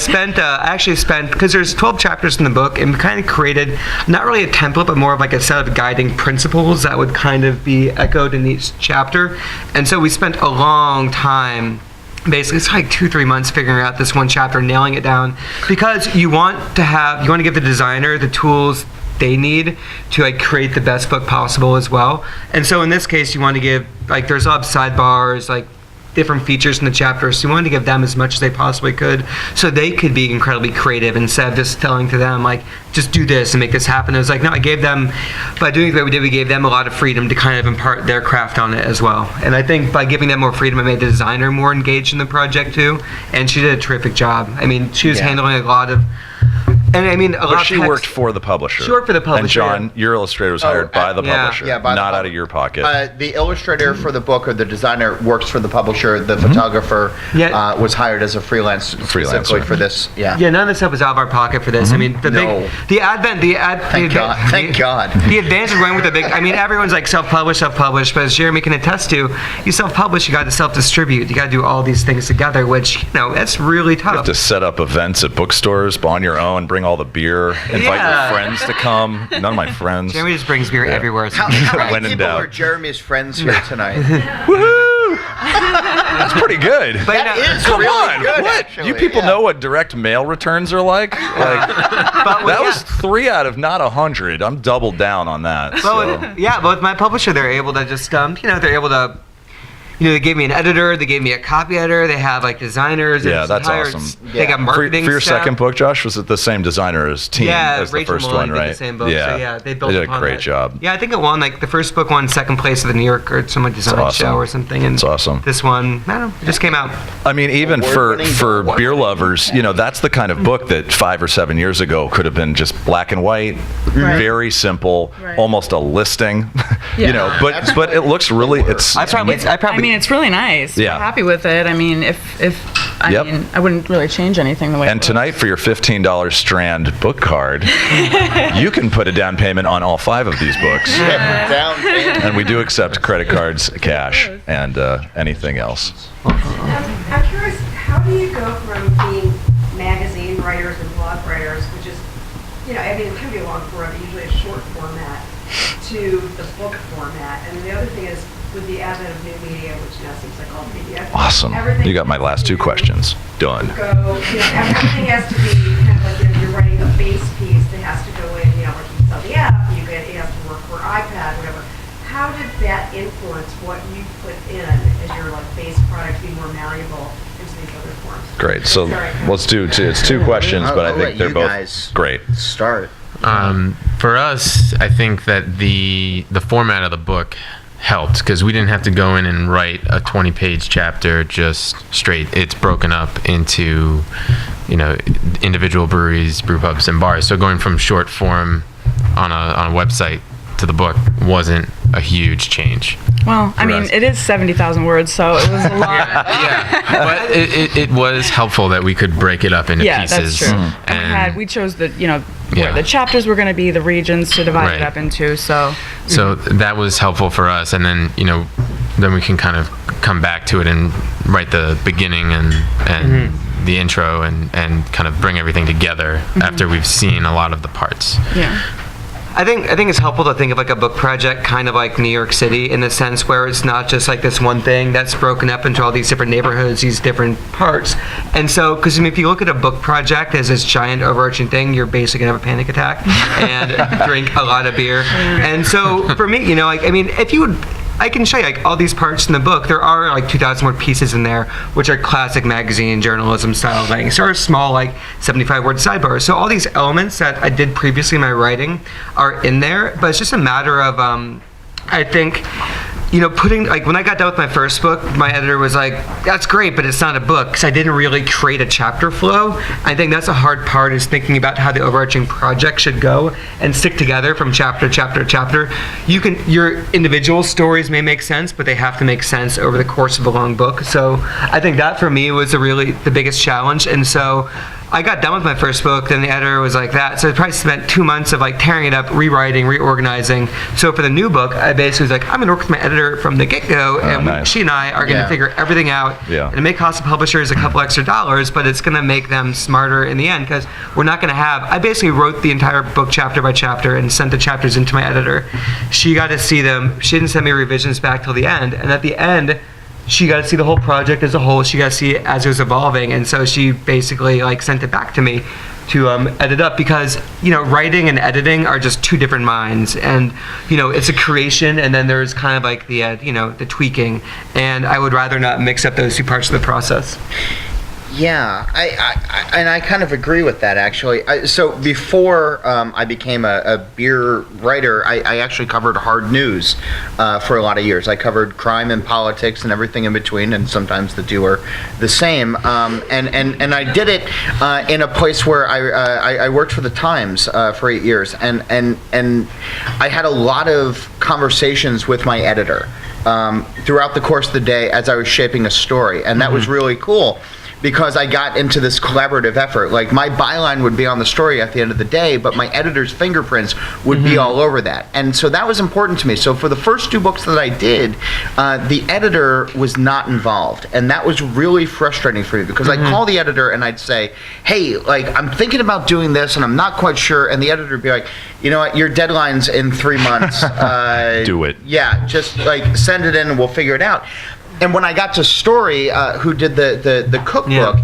actually spent, because there's 12 chapters in the book, and kind of created, not really a template, but more of like a set of guiding principles that would kind of be echoed in each chapter. And so we spent a long time, basically it's like 2-3 months figuring out this one chapter, nailing it down, because you want to give the designer the tools they need to like create the best book possible as well. And so in this case, you want to give, like, there's a lot of sidebars, like different features in the chapters, so you wanted to give them as much as they possibly could so they could be incredibly creative instead of just telling to them like, just do this and make this happen. It was like, no, I gave them, by doing what we did, we gave them a lot of freedom to kind of impart their craft on it as well. And I think by giving them more freedom, it made the designer more engaged in the project too, and she did a terrific job. I mean, she was handling a lot of, and I mean, a lot of She text. worked for the publisher. She worked for the publisher. And John, your illustrator was hired by the yeah. publisher, Yeah, by the not out of your pocket. The illustrator for the book, or the designer, works for the publisher. The photographer Yeah. was hired as a freelance specifically for this. Yeah. Yeah, none of this stuff was out of our pocket for this. I mean, No. the Thank God. The advantage of going with the big, I mean, everyone's like self-publish, but as Jeremy can attest to, you self-publish, you got to self-distribute, you got to do all these things together, which, that's really tough. You have to set up events at bookstores on your own, bring all the beer, invite Yeah. your friends to come. None of my friends. Jeremy just brings beer everywhere. So How When many in people doubt. are Jeremy's friends here tonight? Woohoo! That's pretty good. But, That is Come really on, good, what? actually, You people yeah. know what direct mail returns are like? That was 3 out of not 100. I'm doubled down on that. So. but with my publisher, they're able to just, they're able to, they gave me an editor, they gave me a copy editor, they have like designers. Yeah, and that's hired- awesome. They got For marketing your staff. second book, Josh, was it the same designer as Team as the Rachel first Mullen one, did right? the same book. Yeah, So yeah, they built did a upon great that. job. Yeah, I think it won, like, the first book won second place at the New York or some design awesome. show or something. And It's awesome. This one, I don't know, it just came out. I mean, even for Award-winning beer lovers, that's the kind of book that 5 or 7 years ago could have been just black and white, very simple, Right. almost a listing, Yeah. but it looks really, it's I probably, I mean, it's really nice. Yeah. We're happy with it. I mean, I wouldn't really change anything the way. and it tonight for your $15 Strand book card, you can put a down payment on all 5 of these books. Down payment. And we do accept credit cards, cash, and anything else. I'm curious, how do you go from being magazine writers and blog writers, which is, I mean, it can be a long form, but usually a short format, to the book format? And the other thing is, with the advent of new media, which now seems like all media. Awesome. everything You got my last 2 questions. Done. Everything has to be kind of like, you're writing a base piece that has to go in, like you sell the app, it has to work for iPad, whatever. how did that influence what you put in as your like base product to be more malleable into these other forms? Great. So Sorry. let's do it's two questions, but I I'll think let they're you both guys great. Start. For us, I think that the format of the book helped because we didn't have to go in and write a 20-page chapter just straight. It's broken up into, individual breweries, brew pubs, and bars. So going from short form on a website to the book wasn't a huge change. Well, I mean, us. it is 70,000 words, so it was a lot. Yeah, but it was helpful that we could break it up into Yeah, pieces. that's true. And We chose the, Yeah. where the chapters were going to be, the regions to divide Right. it up into, so. So that was helpful for us, and then then we can kind of come back to it and write the beginning and the intro and kind of bring everything together after we've seen a lot of the parts. Yeah. I think it's helpful to think of like a book project kind of like New York City in the sense where it's not just like this one thing that's broken up into all these different neighborhoods, these different parts. And so, because if you look at a book project as this giant overarching thing, you're basically gonna have a panic attack and drink a lot of beer. And so for me, if you would, I can show you like all these parts in the book. There are like 2,000 word pieces in there, which are classic magazine journalism style things. There are small like 75-word sidebars. So all these elements that I did previously in my writing are in there, but it's just a matter of I think putting like when I got done with my first book, my editor was like, "That's great, but it's not a book," because I didn't really create a chapter flow. I think that's a hard part is thinking about how the overarching project should go and stick together from chapter to chapter to chapter. Your individual stories may make sense, but they have to make sense over the course of a long book. So I think that for me was the biggest challenge. And so I got done with my first book, then the editor was like that. So I probably spent 2 months of like tearing it up, rewriting, reorganizing. So for the new book, I basically was like, I'm gonna work with my editor from the get-go, and nice. she and I are gonna figure everything out. Yeah. And it may cost the publishers a couple extra dollars, but it's gonna make them smarter in the end, because we're not gonna I basically wrote the entire book chapter by chapter and sent the chapters into my editor. She got to see them. She didn't send me revisions back till the end, and at the end, she got to see the whole project as a whole. She got to see it as it was evolving, and so she basically sent it back to me to edit up, because writing and editing are just two different minds, and it's a creation, and then there's kind of like the the tweaking, and I would rather not mix up those two parts of the process. Yeah, I kind of agree with that, actually. So before I became a beer writer, I actually covered hard news for a lot of years. I covered crime and politics and everything in between, and sometimes the two are the same. And I did it in a place where I worked for the Times for 8 years, and I had a lot of conversations with my editor throughout the course of the day as I was shaping a story, and that was really cool, because I got into this collaborative effort. Like, my byline would be on the story at the end of the day, but my editor's fingerprints would be all over that. And so that was important to me. So for the first 2 books that I did, the editor was not involved. And that was really frustrating for me, because I'd call the editor and I'd say, hey, I'm thinking about doing this and I'm not quite sure. And the editor would be like, you know what, your deadline's in 3 months. Do it. Yeah, just send it in and we'll figure it out. And when I got to Story, who did the cookbook,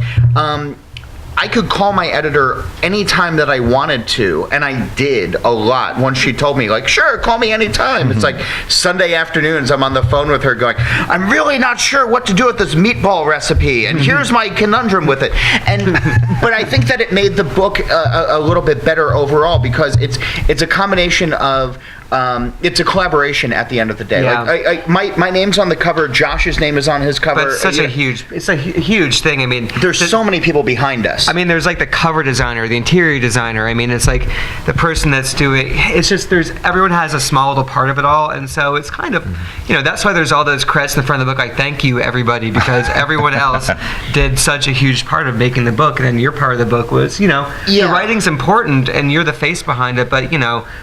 I could call my editor anytime that I wanted to, and I did a lot. Once she told me, sure, call me anytime. It's like Sunday afternoons, I'm on the phone with her going, I'm really not sure what to do with this meatball recipe, and here's my conundrum with it. But I think that it made the book a little bit better overall, because it's a combination of it's a collaboration at the end of the day. Yeah. My name's on the cover. Josh's name is on his cover. But it's a huge thing. I mean, there's so many people behind us. I mean, there's the cover designer, the interior designer. I mean, it's the person that's doing. It's just everyone has a small little part of it all, and so it's kind of that's why there's all those credits in the front of the book. Thank you everybody, because everyone else did such a huge part of making the book, and then your part of the book was the writing's important and you're the face behind it, but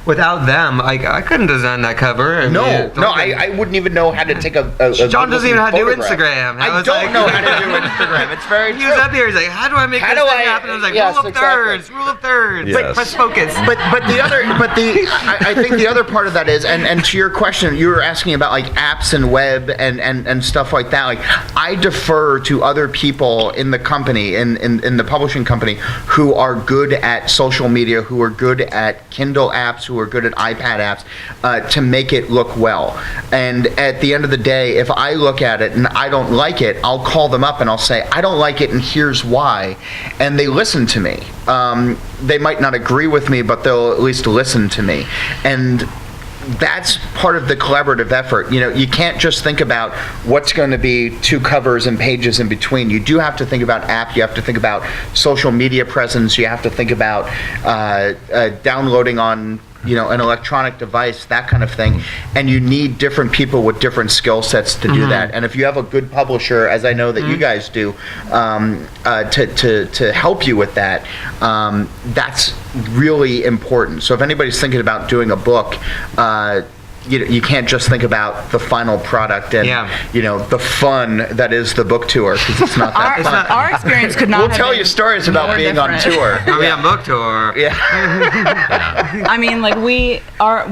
without them, I couldn't design that cover. I wouldn't even know how to take a John doesn't even know how to do photograph. Instagram. I don't know how to do Instagram. It's very true. He was up here. He's like, how do I make this thing happen? I was like, rule of thirds. Yes. Press focus. I think the other part of that is, and to your question, you were asking about apps and web and stuff like that. I defer to other people in the company, in the publishing company, who are good at social media, who are good at Kindle apps, who are good at iPad apps. to make it look well. And at the end of the day, if I look at it and I don't like it, I'll call them up and I'll say, I don't like it and here's why. And they listen to me. They might not agree with me, but they'll at least listen to me. And that's part of the collaborative effort. You know, you can't just think about what's going to be 2 covers and pages in between. You do have to think about app. You have to think about social media presence. You have to think about downloading on, you know, an electronic device, that kind of thing. And you need different people with different skill sets to do that. And if you have a good publisher, as I know that you guys do, to help you with that, that's really important. So if anybody's thinking about doing a book, you can't just think about the final product and you know, the fun that is the book tour, because it's not that fun. Our experience could not We'll have tell been you stories about more being on different. tour. I mean, on book tour. Yeah. I mean, like we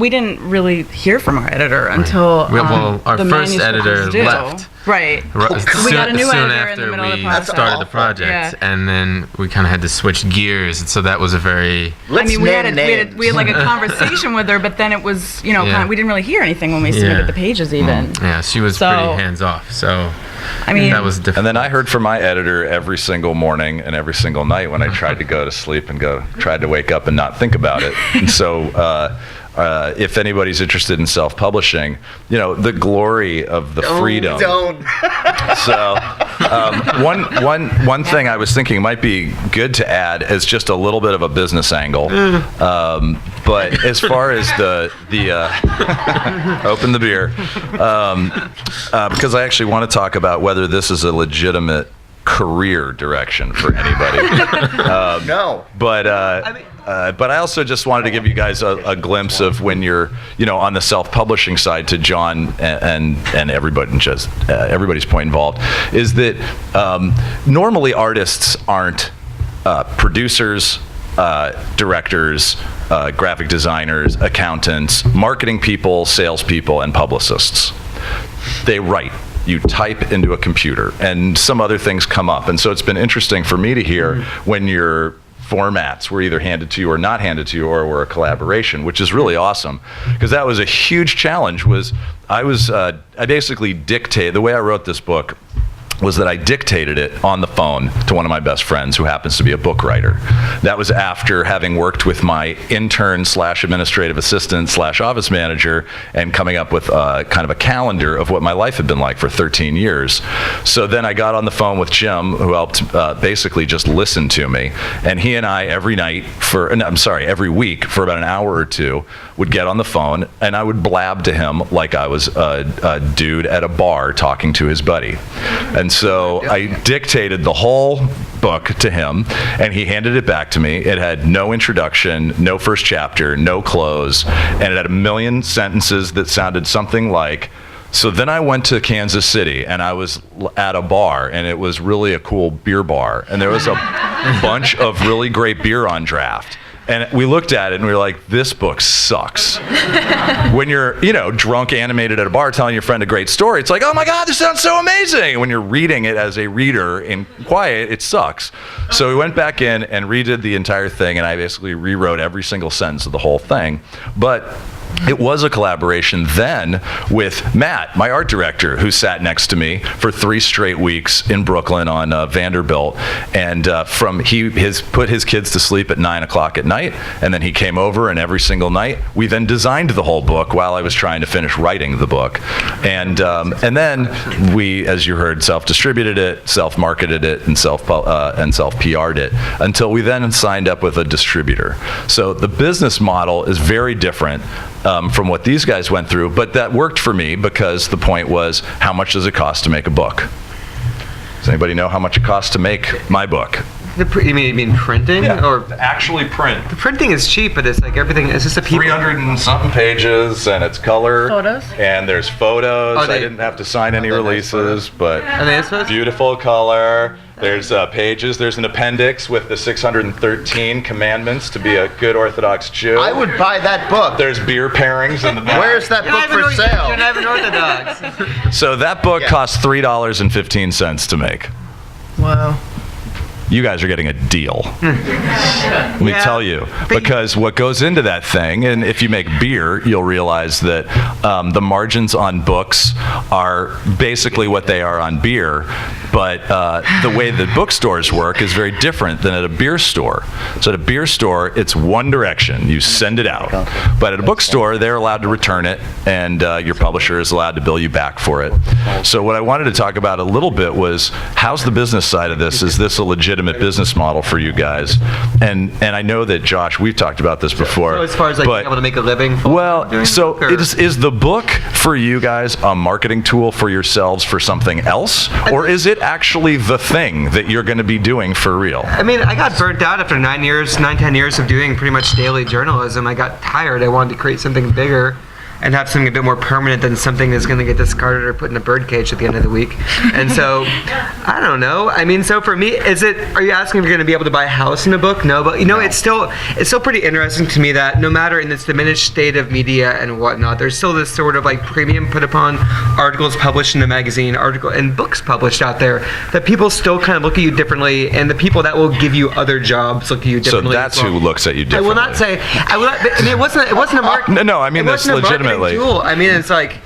didn't really hear from our editor until Well, our the first manuscript editor was due. left. Right. Soon, We got a new soon editor in the after middle of the we process. started the project, Yeah. and then we kind of had to switch gears, and so that was a very Let's I mean, we had names. like a conversation with her, but then it was, you know, Yeah. kind of, we didn't really hear anything when we submitted the pages even. yeah. She was So- pretty hands off, so I mean, that was different. And then I heard from my editor every single morning and every single night when I tried to go to sleep and tried to wake up and not think about it. And so, if anybody's interested in self-publishing, you know, the glory of the freedom. Don't. So, one thing I was thinking might be good to add is just a little bit of a business angle. But as far as the open the beer, because I actually want to talk about whether this is a legitimate career direction for anybody. No. But I also just wanted to give you guys a glimpse of when you're, you know, on the self-publishing side, to John and everybody, just everybody's point involved, is that normally artists aren't producers, directors, graphic designers, accountants, marketing people, salespeople, and publicists. They write. You type into a computer, and some other things come up. And so it's been interesting for me to hear when your formats were either handed to you or not handed to you, or were a collaboration, which is really awesome, because that was a huge challenge. I basically dictated, the way I wrote this book was that I dictated it on the phone to one of my best friends who happens to be a book writer. That was after having worked with my intern / administrative assistant / office manager and coming up with kind of a calendar of what my life had been like for 13 years. So then I got on the phone with Jim, who helped basically just listen to me. And he and I every week for about an hour or two would get on the phone, and I would blab to him like I was a dude at a bar talking to his buddy. And so I dictated the whole book to him, and he handed it back to me. It had no introduction, no first chapter, no close, and it had a million sentences that sounded something like, so then I went to Kansas City, and I was at a bar, and it was really a cool beer bar, and there was a bunch of really great beer on draft. And we looked at it and we were like, this book sucks. When you're, you know, drunk, animated at a bar telling your friend a great story, it's like, oh my God, this sounds so amazing. When you're reading it as a reader in quiet, it sucks. So we went back in and redid the entire thing, and I basically rewrote every single sentence of the whole thing. But it was a collaboration then with Matt, my art director, who sat next to me for 3 straight weeks in Brooklyn on Vanderbilt. And he put his kids to sleep at 9 o'clock at night, and then he came over, and every single night we then designed the whole book while I was trying to finish writing the book. And then we, as you heard, self-distributed it, self-marketed it, and self-PR'd it until we then signed up with a distributor. So the business model is very different from what these guys went through, but that worked for me because the point was, how much does it cost to make a book? Does anybody know how much it costs to make my book? You mean printing? Yeah, Or actually print. the printing is cheap, but it's like everything. It's just a people. 300 and something pages, and it's color. Photos? And there's photos. Oh, I didn't have to sign any they're nice releases, but Are they supposed? beautiful color. There's pages. There's an appendix with the 613 commandments to be a good Orthodox Jew. I would buy that book. There's beer pairings in the back. Where's that book for sale? You're not even Orthodox. So that book Yeah. costs $3.15 to make. Whoa. you guys are getting a deal. Let me tell you, because what goes into that thing, and if you make beer, you'll realize that the margins on books are basically what they are on beer, but the way that bookstores work is very different than at a beer store. So at a beer store, it's one direction. You send it out. But at a bookstore, they're allowed to return it, and your publisher is allowed to bill you back for it. So what I wanted to talk about a little bit was, how's the business side of this? Is this a legitimate business model for you guys? And I know that, Josh, we've talked about this before. So as far as like being able to make a living from doing so book, or- is the book for you guys a marketing tool for yourselves for something else? Or is it actually the thing that you're going to be doing for real? I mean, I got burnt out after 10 years of doing pretty much daily journalism. I got tired. I wanted to create something bigger and have something a bit more permanent than something that's going to get discarded or put in a birdcage at the end of the week. And so, I don't know. I mean, so for me, are you asking if you're going to be able to buy a house in a book? No, but it's still pretty interesting to me that no matter in this diminished state of media and whatnot, there's still this sort of like premium put upon articles published in a magazine, and books published out there, that people still kind of look at you differently, and the people that will give you other jobs look at you differently. So that's who looks at you differently. I mean, it wasn't a mark. No, I mean this legitimately. Tool. I mean, it's like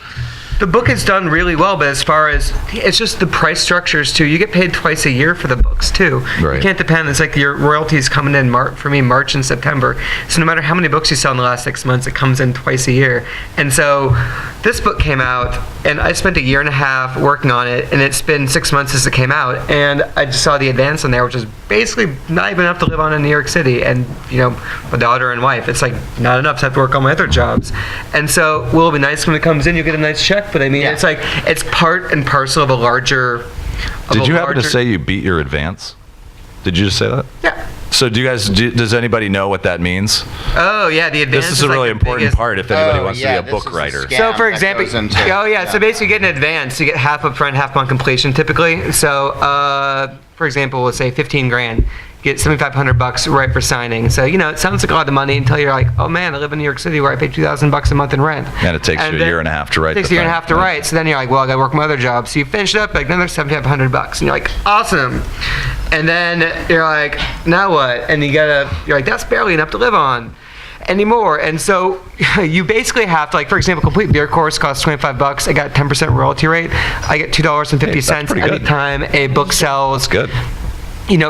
the book is done really well, but as far as it's just the price structures too. You get paid twice a year for the books too. Right. You can't depend. It's like your royalties coming in March and September. So no matter how many books you sell in the last 6 months, it comes in twice a year. And so this book came out, and I spent a year and a half working on it, and it's been 6 months since it came out. And I just saw the advance on there, which is basically not even enough to live on in New York City, and my daughter and wife. It's like not enough to have to work on my other jobs. And so, will it be nice when it comes in? You'll get a nice check. But I mean, it's like it's part and parcel of a larger. Did you happen to say you beat your advance? Did you just say that? Yeah. So does anybody know what that means? Oh yeah, the advance. This is a really important part if anybody wants to be a book writer. So for example, so basically you get an advance, you get half up front, half on completion typically. So for example, let's say 15 grand. Get $7,500 right for signing. So it sounds like a lot of money until you're like, oh man, I live in New York City where I pay $2,000 a month in rent. And it takes you a year and a half to write. It takes a year and a half to write. So then you're like, well, I got to work my other job. So you finish it up like another $7,500, and you're like, awesome. And then you're like, now what? And you're like, that's barely enough to live on anymore. And so you basically have to, like, for example, complete beer course costs $25. I got 10% royalty rate. I get $2.50 every time a book sells. That's good.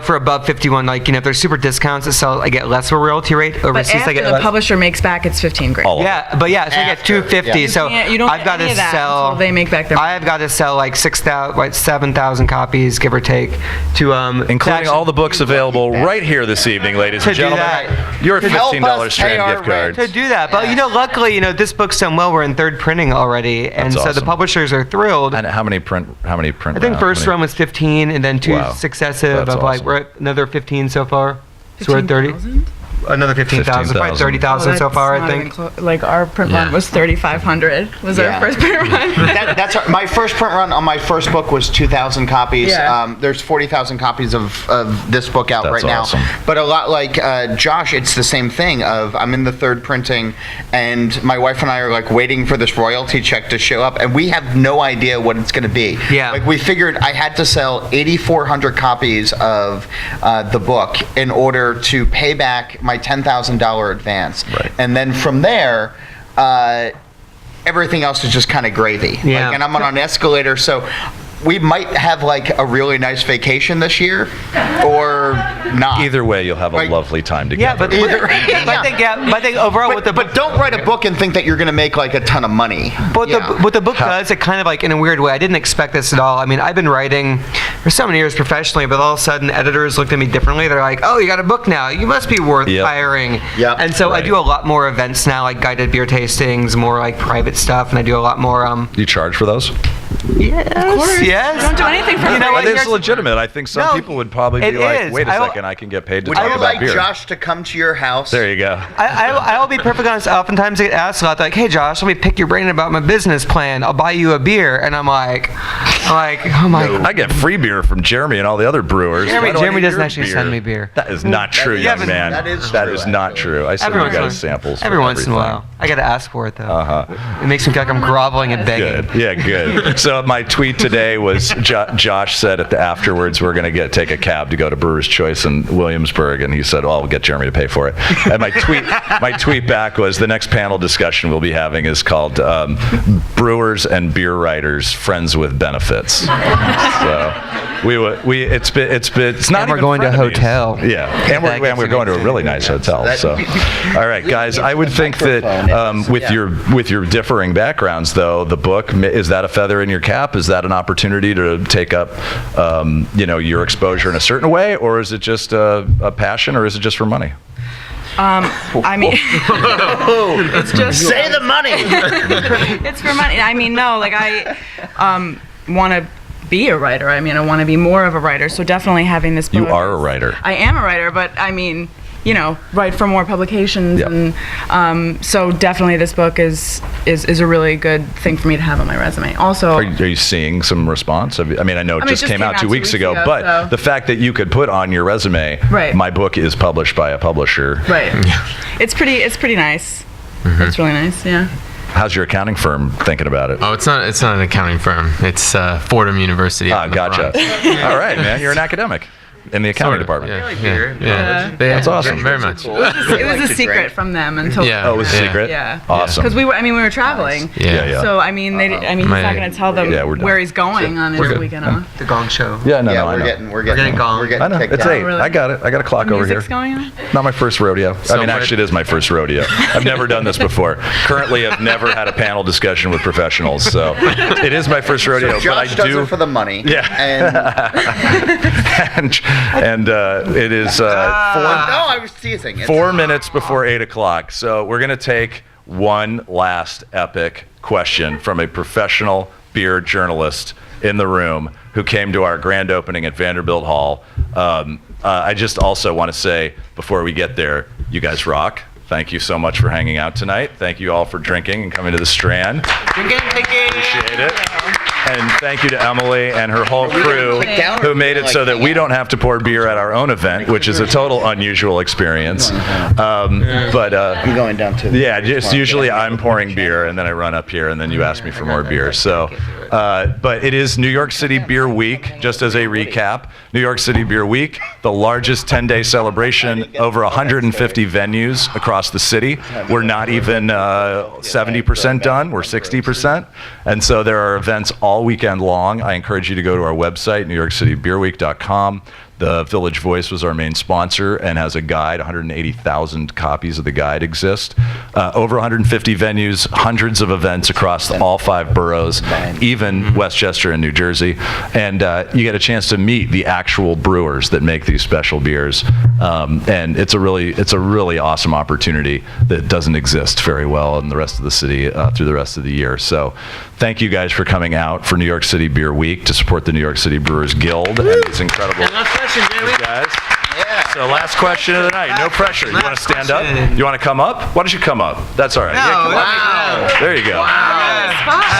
For above 51, like, if there's super discounts that sell, I get less of a royalty rate. Overseas, but after I get the less. Publisher makes back, it's 15 grand. Oh. Yeah, so I get $250. So You don't I've got get any to of that sell. until they make back their money. I've got to sell like 7,000 copies, give or take, to including all the books available right here this evening, ladies and gentlemen. Your $15 Strand gift card. To do that, but luckily, this book's done well. We're in third printing already, and so the publishers are thrilled. And how many print? I think first run was 15, and then two successive That's of like awesome. we're at another 15 so far. So we're at 30. Another 15,000, probably 30,000 so far, I think. Like our print run was 3,500. Was our first print run. My first print run on my first book was 2,000 copies. Yeah. There's 40,000 copies of this book out right now. Awesome. But a lot like Josh, it's the same thing. I'm in the third printing, and my wife and I are like waiting for this royalty check to show up, and we have no idea what it's going to be. Yeah. Like we figured I had to sell 8,400 copies of the book in order to pay back my $10,000 advance. Right. And then from there, everything else is just kind of gravy. Yeah. And I'm on an escalator, so we might have like a really nice vacation this year, or not. Either way, you'll have a lovely time together. Yeah, but I think overall with the book. But don't write a book and think that you're going to make like a ton of money. But what the book does, it kind of like in a weird way. I didn't expect this at all. I mean, I've been writing for so many years professionally, but all of a sudden editors looked at me differently. They're like, "Oh, you got a book now. You must be worth hiring." Yep. And so I do a lot more events now, like guided beer tastings, more like private stuff, and I do a lot more. Do you charge for those? Yes. Of course. Yes. Don't do anything for You know what? It's legitimate. I think some people would probably be like, is. wait a second, I can get paid to Would talk you about like beer. Josh to come to your house? There you go. I'll be perfectly honest. Oftentimes I get asked a lot, like, "Hey Josh, let me pick your brain about my business plan. I'll buy you a beer," and I'm like, oh my. I get free beer from Jeremy and all the other brewers. Why do I Jeremy need doesn't your actually send me beer. That is not true, young man. that is That true, is not true. I send you guys samples. Every for once in a everything. while. I got to ask for it though. Uh-huh. It makes me feel like I'm groveling and begging. Good. Yeah, good. So my tweet today was Josh said at the afterwards we're going to take a cab to go to Brewer's Choice in Williamsburg, and he said, "Oh, I'll get Jeremy to pay for it." And my tweet back was, the next panel discussion we'll be having is called Brewers and Beer Writers Friends with Benefits. So it's not. And we're going to a hotel. Yeah, and we're going to a really nice hotel. So, all right, guys, I would think that with your differing backgrounds, though, the book, is that a feather in your cap? Is that an opportunity to take up your exposure in a certain way, or is it just a passion, or is it just for money? I mean, it's just Say the money. it's for money. I mean, no, like I want to be a writer. I mean, I want to be more of a writer. So definitely having this book. You are a writer. I am a writer, but I mean, write for more publications, Yep. and so definitely this book is a really good thing for me to have on my resume. Also, Are you seeing some response? I know it just came out 2 weeks ago, but so. the fact that you could put on your resume, Right. my book is published by a publisher. right, it's pretty nice. It's really nice, yeah. How's your accounting firm thinking about it? Oh, it's not an accounting firm. It's Fordham University. Ah, gotcha. All right, man. You're an academic in the accounting department. Yeah. That's awesome. Very much. It was a secret from them until Oh, it was a secret? Yeah. Awesome. Because we were traveling. Yeah. So I mean, he's not going to tell them Yeah, we're done. where he's going on his weekend off. The Gong Show. Yeah, no, Yeah, I know. we're getting gone. We're getting I know. kicked It's out. 8. really? I got it. I got a clock The over here. music's going on? Not my first rodeo. Actually, it is my first rodeo. I've never done this before. Currently, I've never had a panel discussion with professionals, so it is my first rodeo. So Josh but I does do it for the money. Yeah. and it is No, I was teasing. 4 minutes before 8 o'clock. So we're going to take one last epic question from a professional beer journalist in the room who came to our grand opening at Vanderbilt Hall. I just also want to say, before we get there, you guys rock. Thank you so much for hanging out tonight. Thank you all for drinking and coming to the Strand. Appreciate it. And thank you to Emily and her whole crew who made it so that we don't have to pour beer at our own event, which is a total unusual experience. But I'm going down to. yeah, just usually I'm pouring beer and then I run up here and then you ask me for more beer. So, but it is New York City Beer Week, just as a recap. New York City Beer Week, the largest 10-day celebration, over 150 venues across the city. We're not even 70% done, we're 60%. And so there are events all weekend long. I encourage you to go to our website, NewYorkCityBeerWeek.com. The Village Voice was our main sponsor and has a guide. 180,000 copies of the guide exist. Over 150 venues, hundreds of events across all 5 boroughs, even Westchester and New Jersey. And you get a chance to meet the actual brewers that make these special beers. And it's a really awesome opportunity that doesn't exist very well in the rest of the city through the rest of the year. So thank you guys for coming out for New York City Beer Week to support the New York City Brewers Guild. And it's incredible. Guys. Yeah. So last question of the night. No pressure. You want to stand up? You want to come up? Why don't you come up? That's all right. Come up. There you go.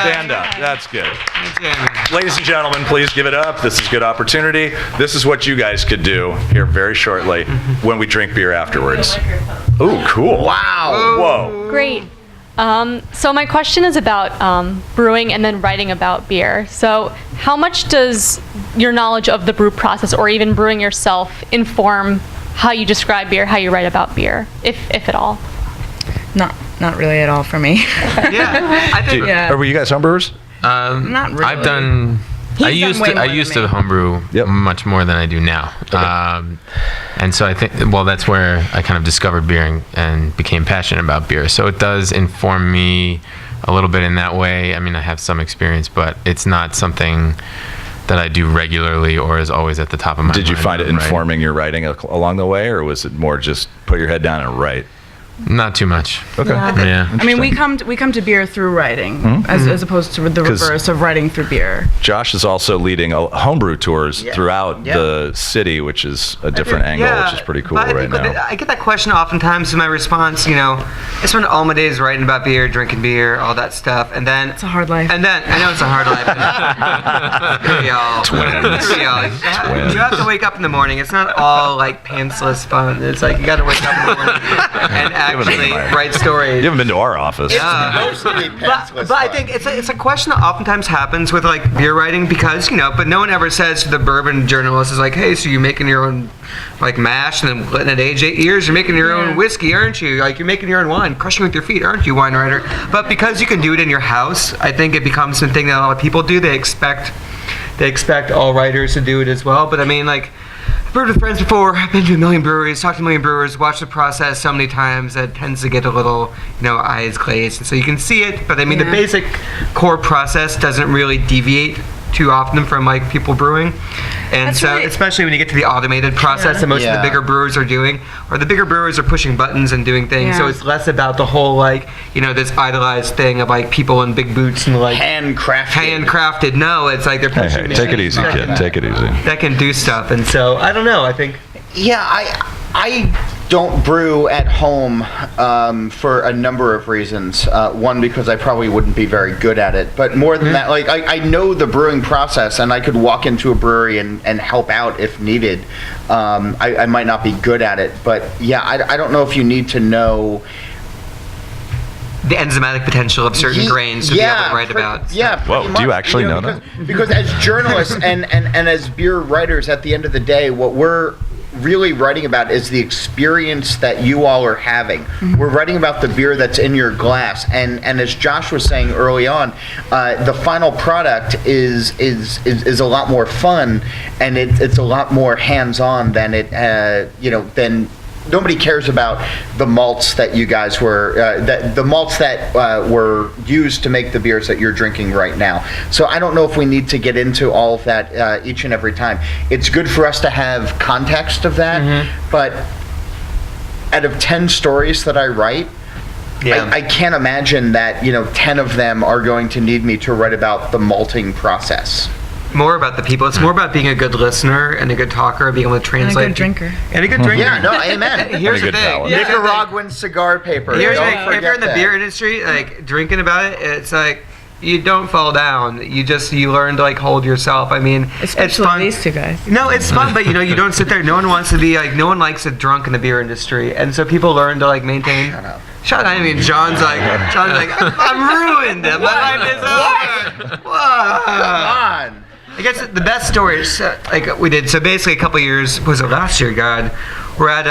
Stand up. That's good. Ladies and gentlemen, please give it up. This is a good opportunity. This is what you guys could do here very shortly when we drink beer afterwards. Ooh, cool. Wow. Whoa. Great. So my question is about brewing and then writing about beer. So how much does your knowledge of the brew process or even brewing yourself inform how you describe beer, how you write about beer, if at all? Not really at all for me. Yeah, I think. Yeah. Were you guys homebrewers? Not really. I've done. I used to homebrew much more than I do now. And so I think, that's where I kind of discovered beer and became passionate about beer. So it does inform me a little bit in that way. I mean, I have some experience, but it's not something that I do regularly or is always at the top of my mind. Did you find it informing your writing along the way, or was it more just put your head down and write? Not too much. Okay. Yeah. I mean, we come to beer through writing, as opposed to the reverse of writing through beer. Josh is also leading homebrew tours throughout the city, which is a different angle, which is pretty cool right now. I get that question oftentimes in my response. I spend all my days writing about beer, drinking beer, all that stuff, and then It's a hard life. And then I know it's a hard life. Screw y'all. Twins. Screw y'all. You have to wake up in the morning. It's not all like pantsless fun. It's like you got to wake up in the morning and actually write stories. You haven't been to our office. But I think it's a question that oftentimes happens with like beer writing because but no one ever says to the bourbon journalist is like, hey, so you're making your own like mash and then letting it age 8 years. You're making your own whiskey, aren't you? Like you're making your own wine, crushing with your feet, aren't you, wine writer? But because you can do it in your house, I think it becomes something that a lot of people do. They expect all writers to do it as well. But I mean, like, I've brewed with friends before. I've been to a million breweries, talked to a million brewers, watched the process so many times that it tends to get a little, eyes glazed. And so you can see it, but I mean, the basic core process doesn't really deviate too often from like people brewing. And especially when you get to the automated process that most of the bigger brewers are doing, or the bigger brewers are pushing buttons and doing things. So it's less about the whole like, this idolized thing of like people in big boots and like handcrafted. No, it's like they're pushing. Hey, take it easy, kid. Take it easy. That can do stuff. And so I don't know. I think. Yeah, I don't brew at home for a number of reasons. One, because I probably wouldn't be very good at it. But more than that, like I know the brewing process, and I could walk into a brewery and help out if needed. I might not be good at it, but yeah, I don't know if you need to know the enzymatic potential of certain grains to be able to write about. Yeah. Whoa, do you actually know that? Because as journalists and as beer writers, at the end of the day, what we're really writing about is the experience that you all are having. We're writing about the beer that's in your glass, and as Josh was saying early on, the final product is a lot more fun, and it's a lot more hands-on than than. Nobody cares about the malts that you guys were, the malts that were used to make the beers that you're drinking right now. So I don't know if we need to get into all of that each and every time. It's good for us to have context of that, but out of 10 stories that I write, I can't imagine that 10 of them are going to need me to write about the malting process. More about the people. It's more about being a good listener and a good talker, being able to translate. And a good drinker. And a good drinker. Yeah, no, amen. Here's the thing. Nicaraguan cigar paper. If you're in the beer industry, like drinking about it, it's like you don't fall down. You learn to like hold yourself. I mean, especially it's fun. These two guys. No, it's fun, but you don't sit there. No one wants to be like. No one likes a drunk in the beer industry, and so people learn to like maintain. Shut up. I mean, John's like, I'm ruined. My life is over. What? Come on. I guess the best stories like we did. So basically, a couple years was it last year? God, we're at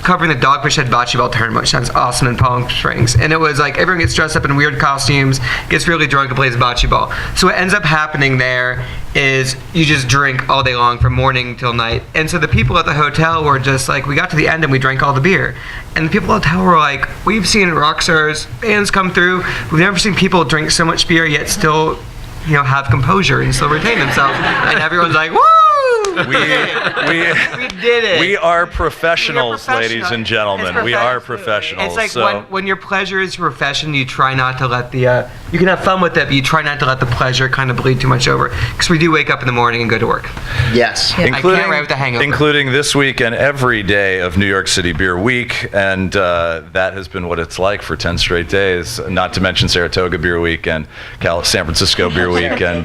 covering the Dogfish Head Bocce Ball tournament, which sounds awesome in Palm Springs. And it was like everyone gets dressed up in weird costumes, gets really drunk, and plays bocce ball. So what ends up happening there is you just drink all day long from morning till night. And so the people at the hotel were just like, we got to the end and we drank all the beer. And the people at the hotel were like, we've seen rock stars, bands come through. We've never seen people drink so much beer yet still have composure and still retain themselves. And everyone's like, woo! We did it. We are professionals, ladies and gentlemen. We are professionals. It's like when your pleasure is your profession, you try not to let you can have fun with it, but you try not to let the pleasure kind of bleed too much over. Because we do wake up in the morning and go to work. Yes. I can't write with the hangover. Including this week and every day of New York City Beer Week. And that has been what it's like for 10 straight days, not to mention Saratoga Beer Week and San Francisco Beer Week. And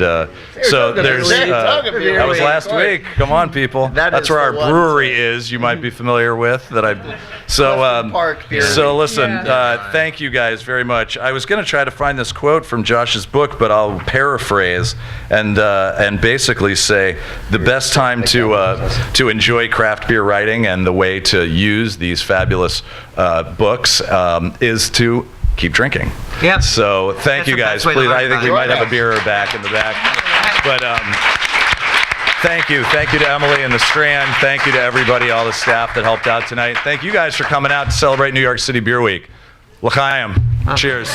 so there's, that was last week. Come on, people. That's where our brewery is. You might be familiar with that. So listen. Thank you guys very much. I was going to try to find this quote from Josh's book, but I'll paraphrase and basically say the best time to enjoy craft beer writing and the way to use these fabulous books is to keep drinking. Yeah. So thank you guys. Please, I think we might have a beer back in the back, but. Thank you to Emily and the Strand. Thank you to everybody, all the staff that helped out tonight. Thank you guys for coming out to celebrate New York City Beer Week. L'chaim. Cheers.